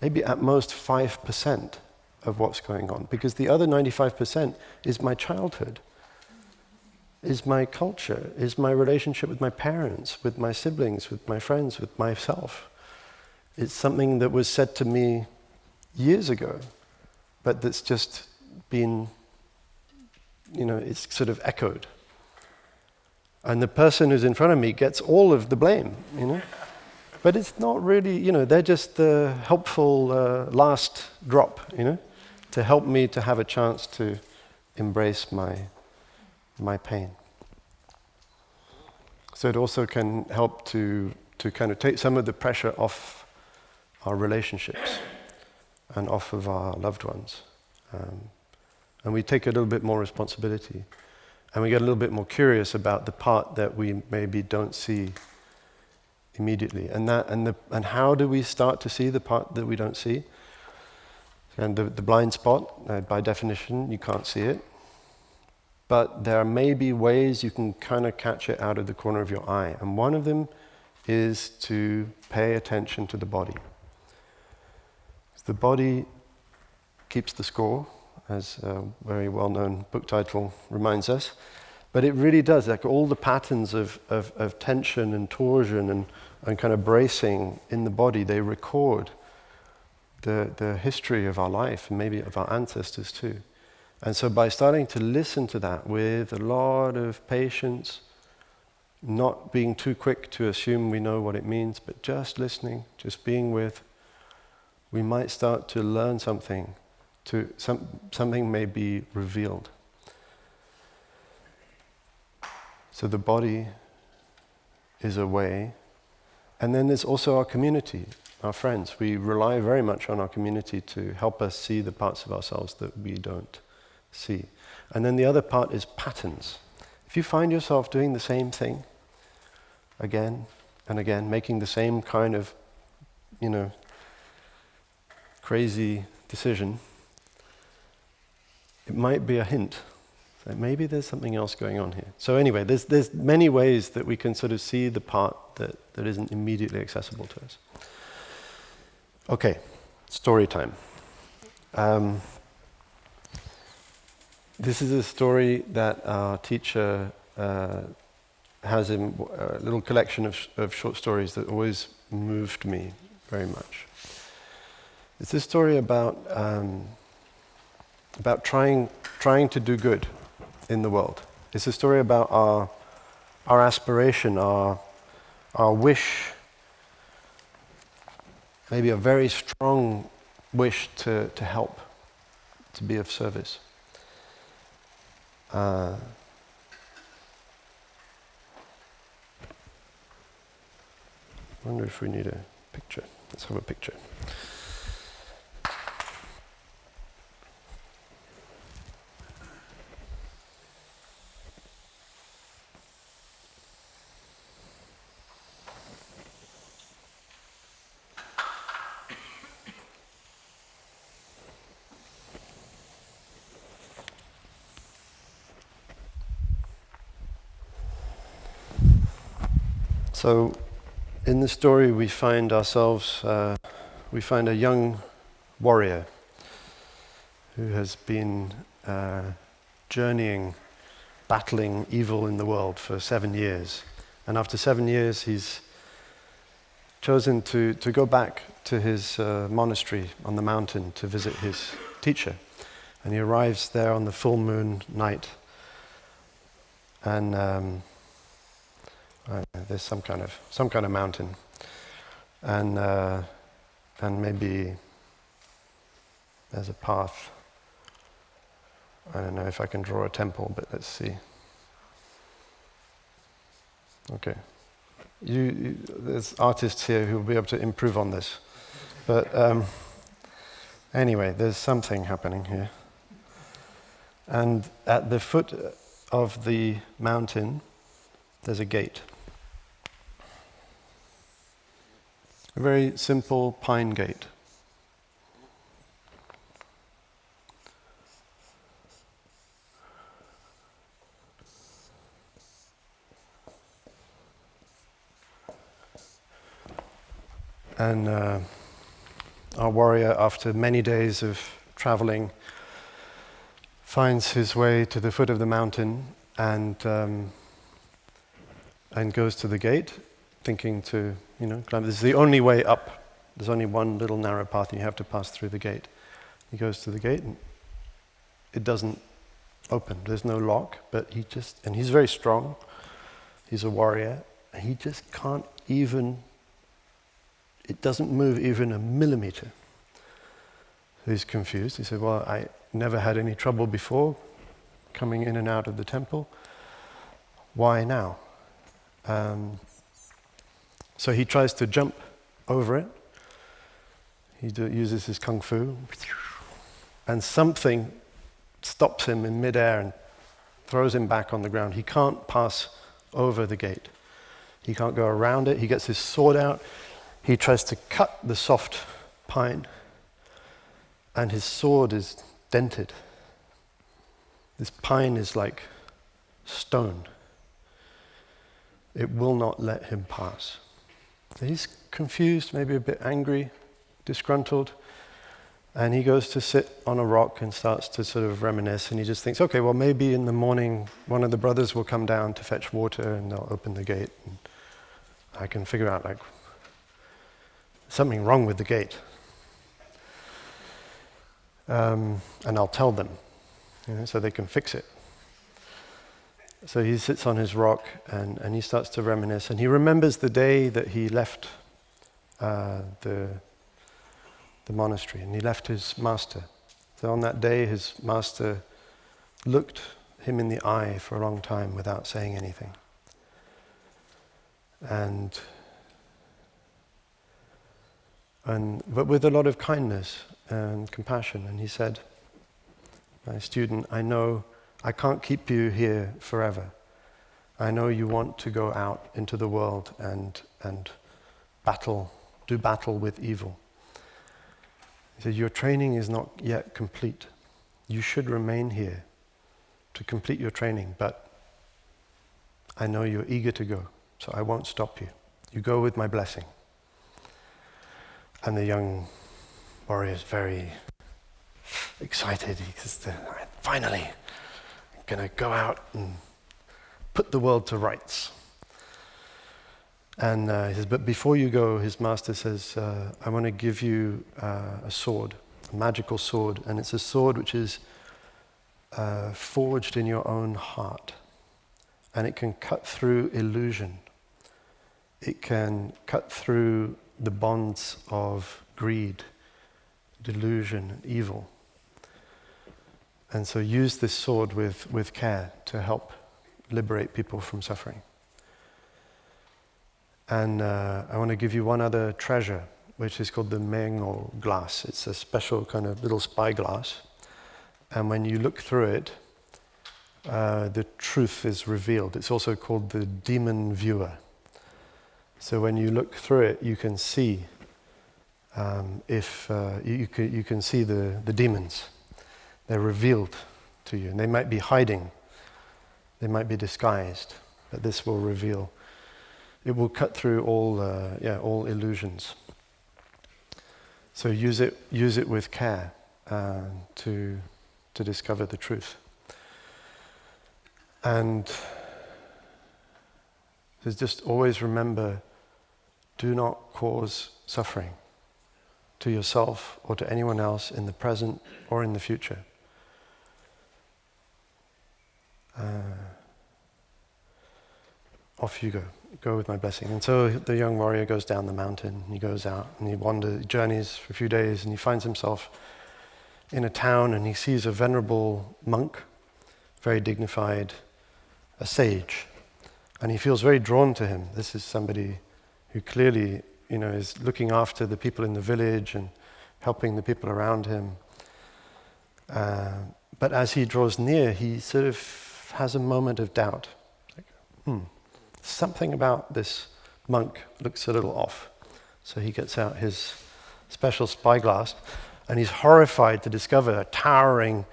Speaker 1: maybe at most 5% of what's going on, because the other 95% is my childhood, is my culture, is my relationship with my parents, with my siblings, with my friends, with myself. It's something that was said to me years ago, but that's just been, it's sort of echoed. And the person who's in front of me gets all of the blame, But it's not really, they're just the helpful last drop, to help me to have a chance to embrace my pain. So it also can help to kind of take some of the pressure off our relationships and off of our loved ones. And we take a little bit more responsibility. And we get a little bit more curious about the part that we maybe don't see immediately. And how do we start to see the part that we don't see? And the blind spot, by definition, you can't see it. But there may be ways you can kind of catch it out of the corner of your eye. And one of them is to pay attention to the body. The body keeps the score, as a very well-known book title reminds us. But it really does, like all the patterns of tension and torsion and kind of bracing in the body, they record the history of our life and maybe of our ancestors too. And so by starting to listen to that with a lot of patience, not being too quick to assume we know what it means, but just listening, just being with, we might start to learn something, something may be revealed. So the body is a way. And then there's also our community, our friends. We rely very much on our community to help us see the parts of ourselves that we don't see. And then the other part is patterns. If you find yourself doing the same thing again and again, making the same kind of, crazy decision, it might be a hint that maybe there's something else going on here. So anyway, there's many ways that we can sort of see the part that isn't immediately accessible to us. Okay, story time. This is a story that our teacher has in a little collection of short stories that always moved me very much. It's a story about trying to do good in the world. It's a story about our aspiration, our wish, maybe a very strong wish to help, to be of service. I wonder if we need a picture. Let's have a picture. So, in the story, we find a young warrior who has been journeying, battling evil in the world for 7 years. And after 7 years, he's chosen to go back to his monastery on the mountain to visit his teacher. And he arrives there on the full moon night. And there's some kind of mountain, and maybe there's a path. I don't know if I can draw a temple, but let's see. Okay, there's artists here who will be able to improve on this, but anyway, there's something happening here. And at the foot of the mountain, there's a gate. A very simple pine gate. And our warrior, after many days of traveling, finds his way to the foot of the mountain and goes to the gate, thinking to, climb. This is the only way up. There's only one little narrow path and you have to pass through the gate. He goes to the gate and it doesn't open. There's no lock, but and he's very strong. He's a warrior. And he just can't even, it doesn't move even a millimeter. So he's confused. He said, well, I never had any trouble before coming in and out of the temple. Why now? So he tries to jump over it. He uses his kung fu, and something stops him in midair and throws him back on the ground. He can't pass over the gate. He can't go around it. He gets his sword out. He tries to cut the soft pine, and his sword is dented. This pine is like stone. It will not let him pass. So he's confused, maybe a bit angry, disgruntled, and he goes to sit on a rock and starts to sort of reminisce, and he just thinks, okay, well maybe in the morning one of the brothers will come down to fetch water and they'll open the gate, and I can figure out something wrong with the gate. And I'll tell them, so they can fix it. So he sits on his rock and he starts to reminisce, and he remembers the day that he left the monastery, and he left his master. So on that day, his master looked him in the eye for a long time without saying anything. but with a lot of kindness and compassion. And he said, my student, I know I can't keep you here forever. I know you want to go out into the world and do battle with evil. He said, your training is not yet complete. You should remain here to complete your training, but I know you're eager to go, so I won't stop you. You go with my blessing. And the young warrior is very excited. He says, finally, I'm going to go out and put the world to rights. And he says, but before you go, his master says, I want to give you a sword, a magical sword, and it's a sword which is forged in your own heart, and it can cut through illusion. It can cut through the bonds of greed, delusion, and evil. And so use this sword with care to help liberate people from suffering. And I want to give you one other treasure, which is called the Mengo glass. It's a special kind of little spyglass. And when you look through it, the truth is revealed. It's also called the demon viewer. So when you look through it, you can see you can see the demons. They're revealed to you, and they might be hiding. They might be disguised, but this will reveal. It will cut through all illusions. So use it with care to discover the truth. And just always remember, do not cause suffering to yourself or to anyone else in the present or in the future. Off you go with my blessing. And so the young warrior goes down the mountain, and he goes out, and he journeys for a few days, and he finds himself in a town, and he sees a venerable monk, very dignified, a sage, and he feels very drawn to him. This is somebody who clearly, is looking after the people in the village and helping the people around him. But as he draws near, he sort of has a moment of doubt. Like, something about this monk looks a little off. So he gets out his special spyglass, and he's horrified to discover a towering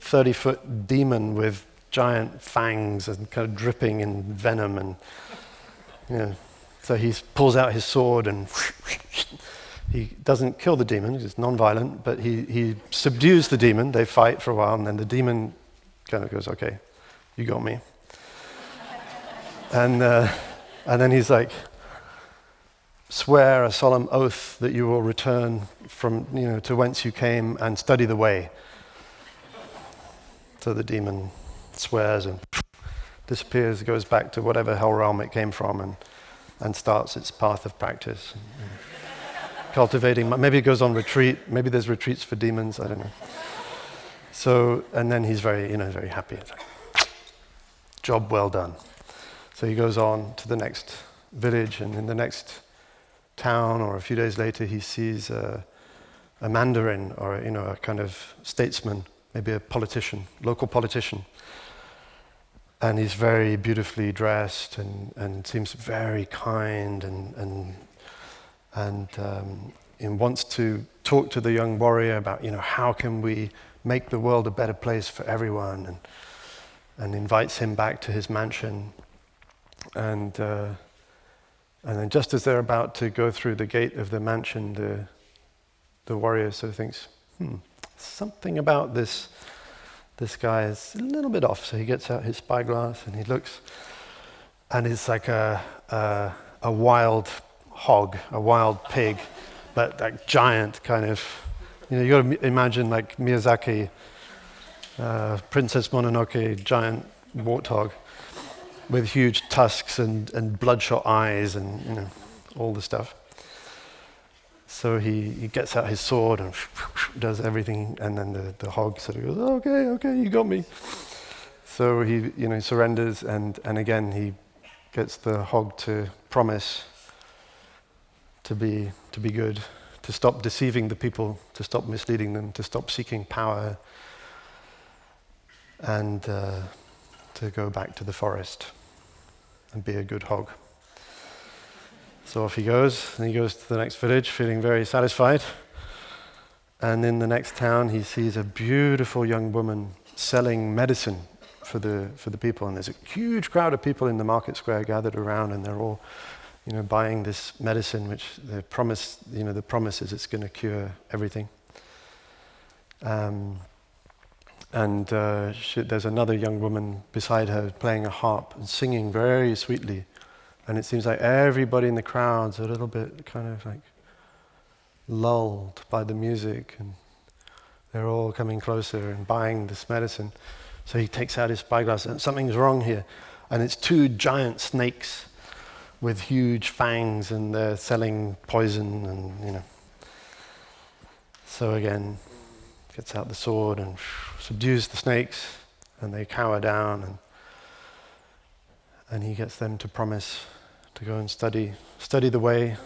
Speaker 1: 30-foot demon with giant fangs and kind of dripping in venom, and so he pulls out his sword, and he doesn't kill the demon. He's non-violent, but he subdues the demon. They fight for a while, and then the demon kind of goes, "Okay, you got me." And then he's like, "Swear a solemn oath that you will return from to whence you came and study the way." So the demon swears and disappears, goes back to whatever hell realm it came from, and starts its path of practice. Cultivating, maybe it goes on retreat, maybe there's retreats for demons, I don't know. So, and then he's very happy. It's like, job well done. So he goes on to the next village, and in the next town, or a few days later, he sees a mandarin, or a kind of statesman, maybe a politician, local politician. And he's very beautifully dressed and seems very kind and wants to talk to the young warrior about how can we make the world a better place for everyone, and invites him back to his mansion. And then just as they're about to go through the gate of the mansion, the warrior sort of thinks, something about this guy is a little bit off. So he gets out his spyglass and he looks, and it's like a wild hog, a wild pig, but like giant kind of, you got to imagine like Miyazaki, Princess Mononoke, giant warthog with huge tusks and bloodshot eyes and all the stuff. So he gets out his sword and does everything, and then the hog sort of goes, okay, you got me. So he surrenders, and again he gets the hog to promise to be good, to stop deceiving the people, to stop misleading them, to stop seeking power, and to go back to the forest and be a good hog. So off he goes, and he goes to the next village feeling very satisfied. And in the next town he sees a beautiful young woman selling medicine for the people, and there's a huge crowd of people in the market square gathered around, and they're all buying this medicine, which the promise is it's going to cure everything. There's another young woman beside her playing a harp and singing very sweetly, and it seems like everybody in the crowd's a little bit kind of like lulled by the music, and they're all coming closer and buying this medicine. So he takes out his spyglass, and something's wrong here, and it's two giant snakes with huge fangs, and they're selling poison, and So again, gets out the sword and subdues the snakes, and they cower down, and he gets them to promise to go and study the way,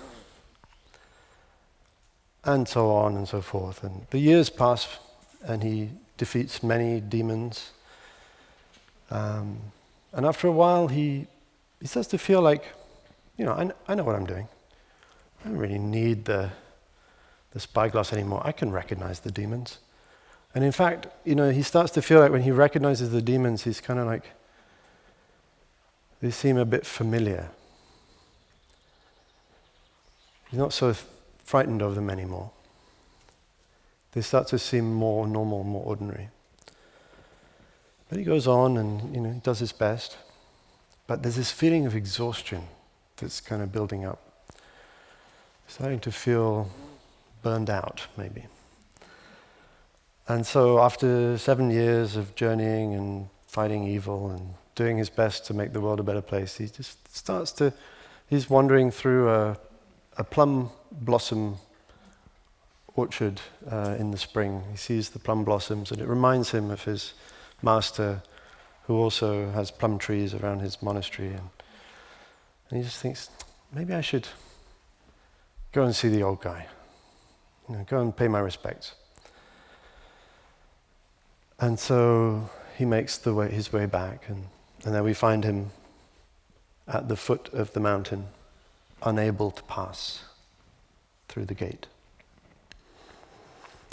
Speaker 1: and so on and so forth. And the years pass, and he defeats many demons. And after a while, he starts to feel like, I know what I'm doing. I don't really need the spyglass anymore. I can recognize the demons. And in fact, he starts to feel like when he recognizes the demons, he's kind of like, they seem a bit familiar. He's not so frightened of them anymore. They start to seem more normal, more ordinary. But he goes on and he does his best. But there's this feeling of exhaustion that's kind of building up. Starting to feel burned out, maybe. And so after 7 years of journeying and fighting evil and doing his best to make the world a better place, he just he's wandering through a plum blossom orchard in the spring. He sees the plum blossoms, and it reminds him of his master, who also has plum trees around his monastery. And he just thinks, maybe I should go and see the old guy, go and pay my respects. And so he makes his way back, and then we find him at the foot of the mountain, unable to pass through the gate.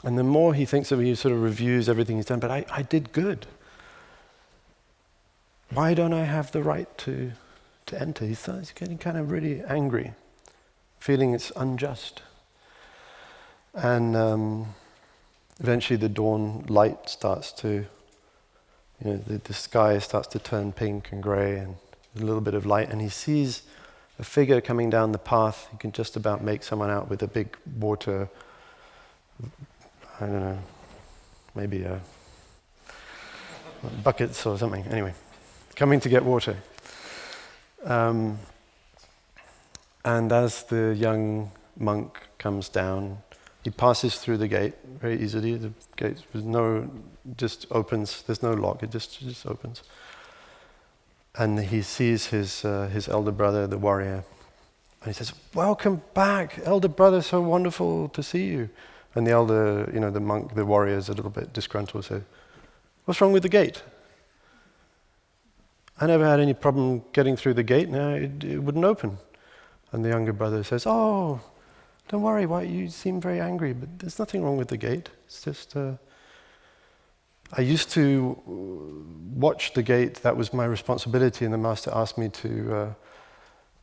Speaker 1: And the more he thinks of it, he sort of reviews everything he's done, but I did good. Why don't I have the right to enter? He's getting kind of really angry, feeling it's unjust. And eventually the dawn light starts to, the sky starts to turn pink and grey, and a little bit of light, and he sees a figure coming down the path. He can just about make someone out with a big water, I don't know, maybe buckets or something. Anyway, coming to get water. And as the young monk comes down, he passes through the gate very easily. The gate just opens. There's no lock. It just opens. And he sees his elder brother, the warrior, and he says, "Welcome back, elder brother. So wonderful to see you." And the elder, the monk, the warrior, is a little bit disgruntled. So, "What's wrong with the gate? I never had any problem getting through the gate. No, it wouldn't open." And the younger brother says, "Oh, don't worry. Why you seem very angry? But there's nothing wrong with the gate. It's just I used to watch the gate. That was my responsibility, and the master asked me to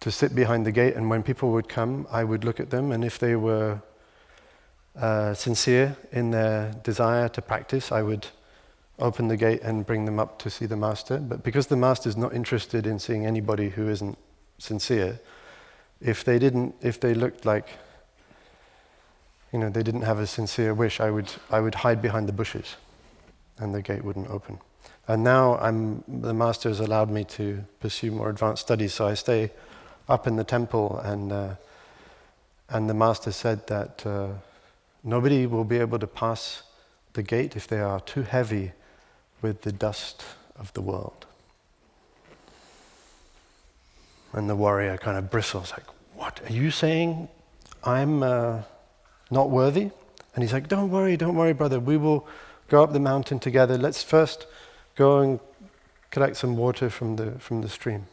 Speaker 1: sit behind the gate. And when people would come, I would look at them, and if they were sincere in their desire to practice, I would open the gate and bring them up to see the master. But because the master is not interested in seeing anybody who isn't sincere, if they looked like, they didn't have a sincere wish, I would hide behind the bushes, and the gate wouldn't open. And now the master has allowed me to pursue more advanced studies, so I stay up in the temple, and the master said that nobody will be able to pass the gate if they are too heavy with the dust of the world. And the warrior kind of bristles, like, what, are you saying I'm not worthy? And he's like, don't worry, brother. We will go up the mountain together. Let's first go and collect some water from the stream,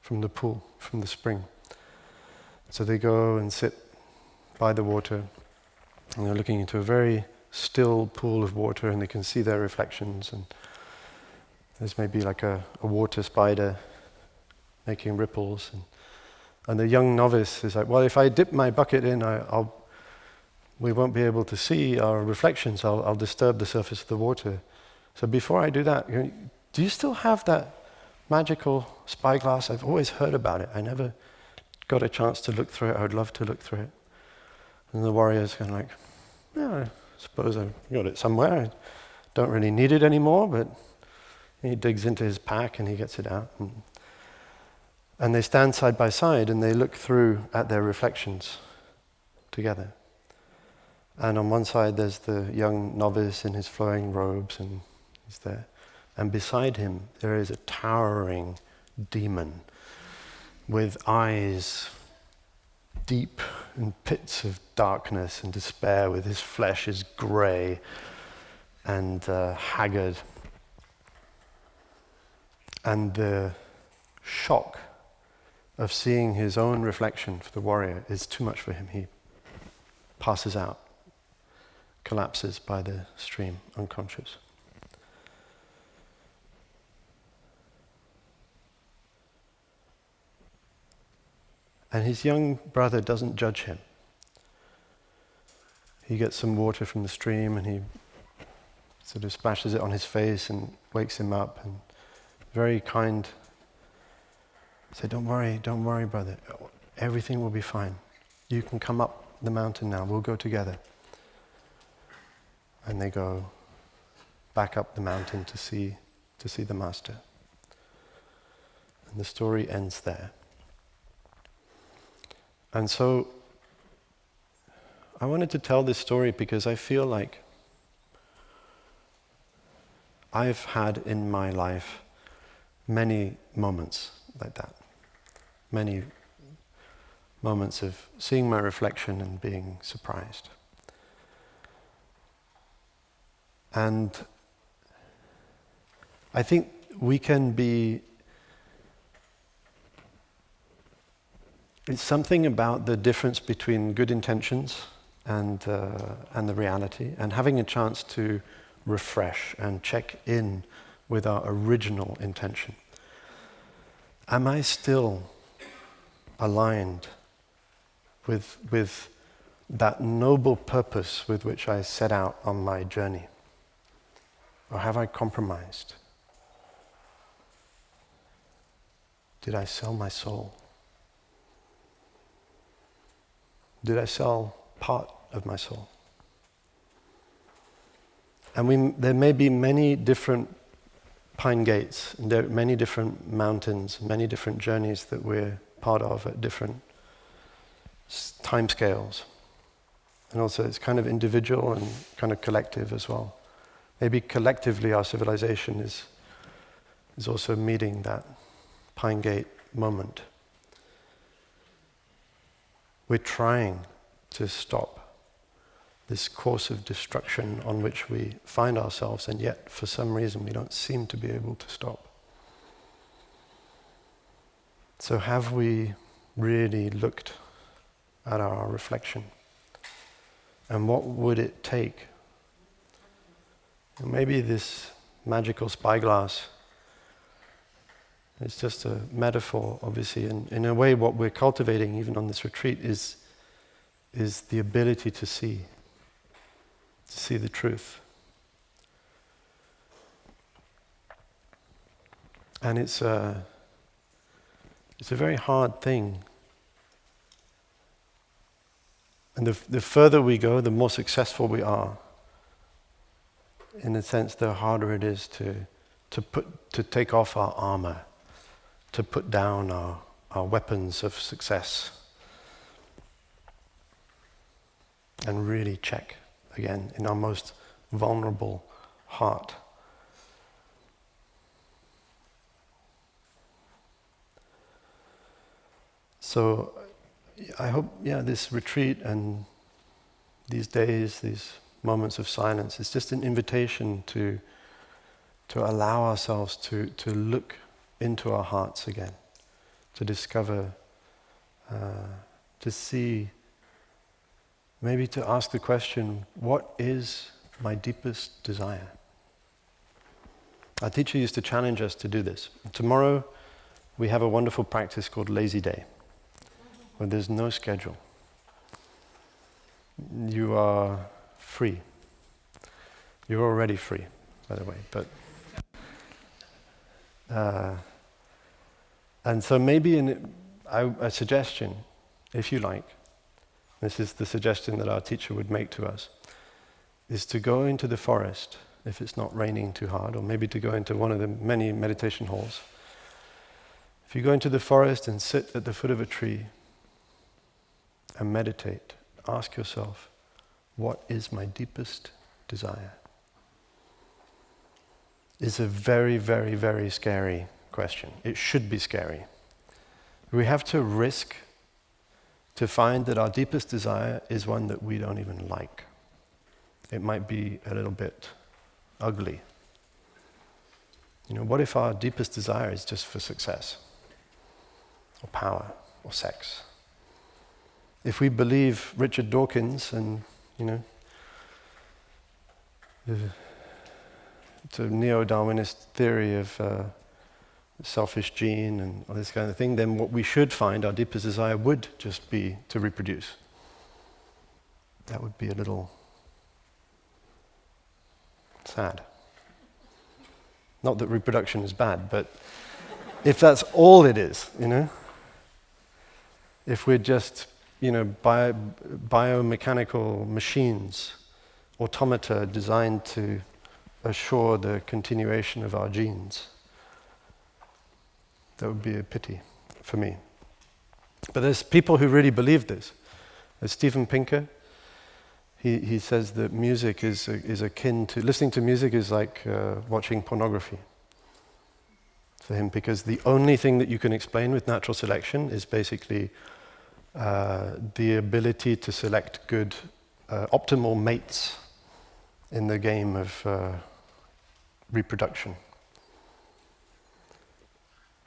Speaker 1: from the pool, from the spring. So they go and sit by the water, and they're looking into a very still pool of water, and they can see their reflections. And there's maybe like a water spider making ripples. And the young novice is like, well, if I dip my bucket in, we won't be able to see our reflections. I'll disturb the surface of the water. So before I do that, do you still have that magical spyglass? I've always heard about it. I never got a chance to look through it. I would love to look through it. And the warrior's kind of like, yeah, I suppose I've got it somewhere. I don't really need it anymore, but he digs into his pack and he gets it out. And they stand side by side and they look through at their reflections together. And on one side there's the young novice in his flowing robes, and he's there. And beside him there is a towering demon with eyes deep in pits of darkness and despair, with his flesh is grey and haggard. And the shock of seeing his own reflection for the warrior is too much for him. He passes out, collapses by the stream, unconscious. And his young brother doesn't judge him. He gets some water from the stream and he sort of splashes it on his face and wakes him up, and very kind. Say, don't worry, brother. Everything will be fine. You can come up the mountain now. We'll go together. And they go back up the mountain to see the master. And the story ends there. And so I wanted to tell this story because I feel like I've had in my life many moments like that. Many moments of seeing my reflection and being surprised. And I think we can be... It's something about the difference between good intentions and the reality, and having a chance to refresh and check in with our original intention. Am I still aligned with that noble purpose with which I set out on my journey? Or have I compromised? Did I sell my soul? Did I sell part of my soul? And there may be many different pine gates, and there are many different mountains, many different journeys that we're part of at different time scales. And also it's kind of individual and kind of collective as well. Maybe collectively our civilization is also meeting that pine gate moment. We're trying to stop this course of destruction on which we find ourselves, and yet for some reason we don't seem to be able to stop. So have we really looked at our reflection? And what would it take? And maybe this magical spyglass is just a metaphor, obviously. And in a way, what we're cultivating, even on this retreat, is the ability to see the truth. And it's a very hard thing. And the further we go, the more successful we are. In a sense, the harder it is to take off our armor, to put down our weapons of success, and really check again in our most vulnerable heart. So I hope, this retreat and these days, these moments of silence, is just an invitation to allow ourselves to look into our hearts again, to discover, to see, maybe to ask the question, what is my deepest desire? Our teacher used to challenge us to do this. Tomorrow we have a wonderful practice called Lazy Day, where there's no schedule. You are free. You're already free, by the way, but and so maybe a suggestion, if you like, this is the suggestion that our teacher would make to us, is to go into the forest if it's not raining too hard, or maybe to go into one of the many meditation halls. If you go into the forest and sit at the foot of a tree and meditate, ask yourself, what is my deepest desire? It's a very, very, very scary question. It should be scary. We have to risk to find that our deepest desire is one that we don't even like. It might be a little bit ugly. What if our deepest desire is just for success, or power, or sex? If we believe Richard Dawkins and, it's a neo-Darwinist theory of selfish gene and all this kind of thing, then what we should find, our deepest desire, would just be to reproduce. That would be a little sad. Not that reproduction is bad, but if that's all it is, if we're just, biomechanical machines, automata designed to assure the continuation of our genes, that would be a pity for me. But there's people who really believe this. There's Steven Pinker. He says that music is akin to, listening to music is like watching pornography for him, because the only thing that you can explain with natural selection is basically the ability to select good, optimal mates in the game of reproduction.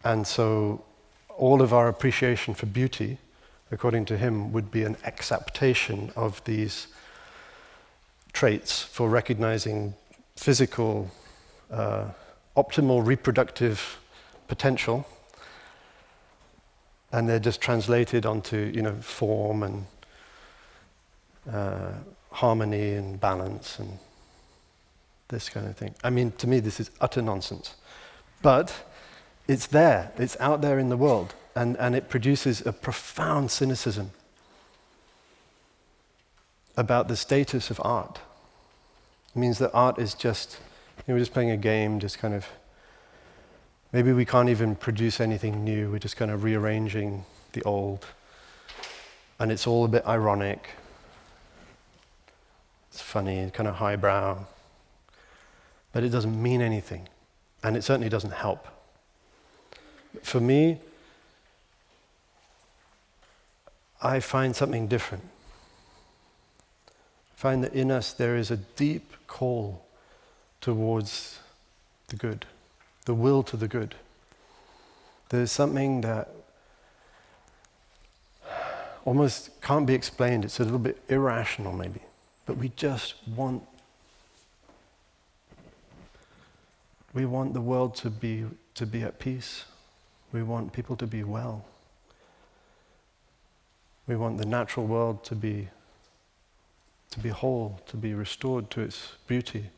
Speaker 1: And so all of our appreciation for beauty, according to him, would be an acceptation of these traits for recognizing physical, optimal reproductive potential, and they're just translated onto, form and harmony and balance and this kind of thing. I mean, to me, this is utter nonsense. But it's there, it's out there in the world, and it produces a profound cynicism about the status of art. It means that art is just, we're just playing a game, just kind of, maybe we can't even produce anything new, we're just kind of rearranging the old, and it's all a bit ironic, it's funny, kind of highbrow, but it doesn't mean anything, and it certainly doesn't help. For me, I find something different. I find that in us there is a deep call towards the good, the will to the good. There's something that almost can't be explained. It's a little bit irrational maybe, but we want the world to be at peace. We want people to be well. We want the natural world to be whole, to be restored to its beauty.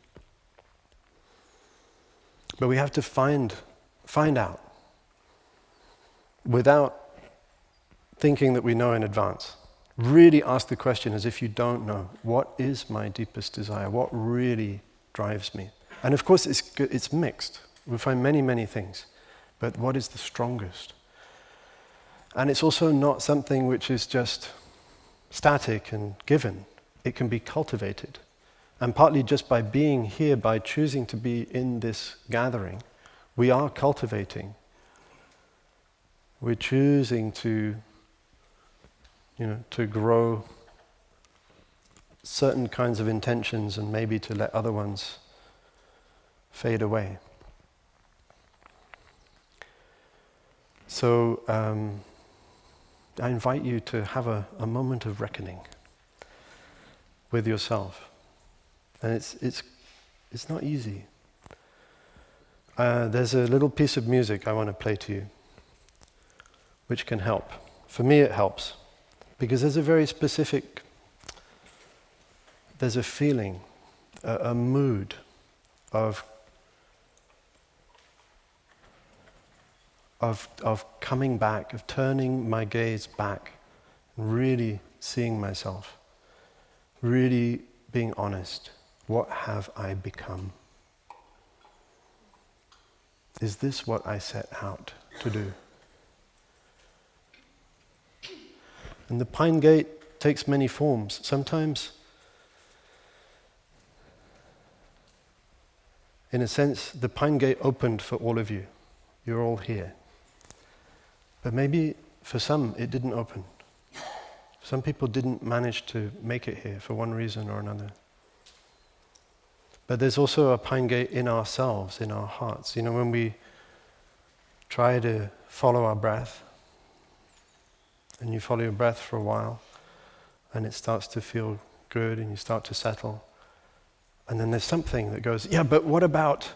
Speaker 1: But we have to find out, without thinking that we know in advance. Really ask the question as if you don't know. What is my deepest desire? What really drives me? And of course it's mixed. We'll find many, many things. But what is the strongest? And it's also not something which is just static and given. It can be cultivated. And partly just by being here, by choosing to be in this gathering, we are cultivating. We're choosing to to grow certain kinds of intentions and maybe to let other ones fade away. So I invite you to have a moment of reckoning with yourself. And it's not easy. There's a little piece of music I want to play to you, which can help. For me it helps, because there's a very specific, there's a feeling, a mood of coming back, of turning my gaze back, and really seeing myself, really being honest. What have I become? Is this what I set out to do? And the Pine Gate takes many forms. Sometimes, in a sense, the Pine Gate opened for all of you. You're all here. But maybe for some it didn't open. Some people didn't manage to make it here for one reason or another. But there's also a Pine Gate in ourselves, in our hearts. When we try to follow our breath, and you follow your breath for a while, and it starts to feel good, and you start to settle. And then there's something that goes, yeah, but what about,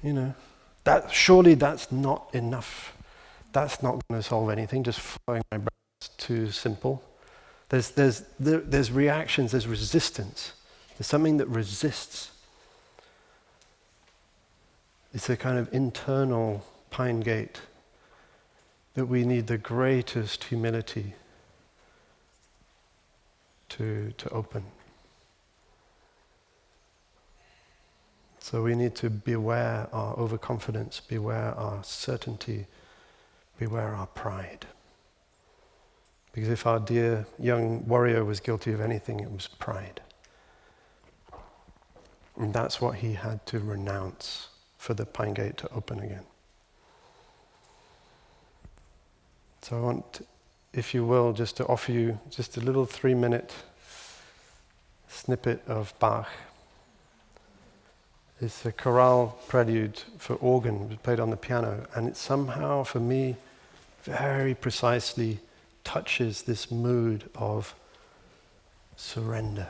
Speaker 1: that? Surely that's not enough. That's not going to solve anything. Just following my breath is too simple. There's reactions, there's resistance. There's something that resists. It's a kind of internal Pine Gate that we need the greatest humility to open. So we need to beware our overconfidence, beware our certainty, beware our pride. Because if our dear young warrior was guilty of anything, it was pride. And that's what he had to renounce for the Pine Gate to open again. So I want, if you will, just to offer you just a little 3-minute snippet of Bach. It's a chorale prelude for organ, played on the piano, and it somehow, for me, very precisely touches this mood of surrender.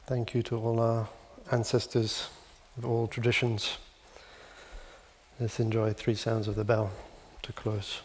Speaker 1: Thank you to all our ancestors of all traditions. Let's enjoy 3 sounds of the bell to close.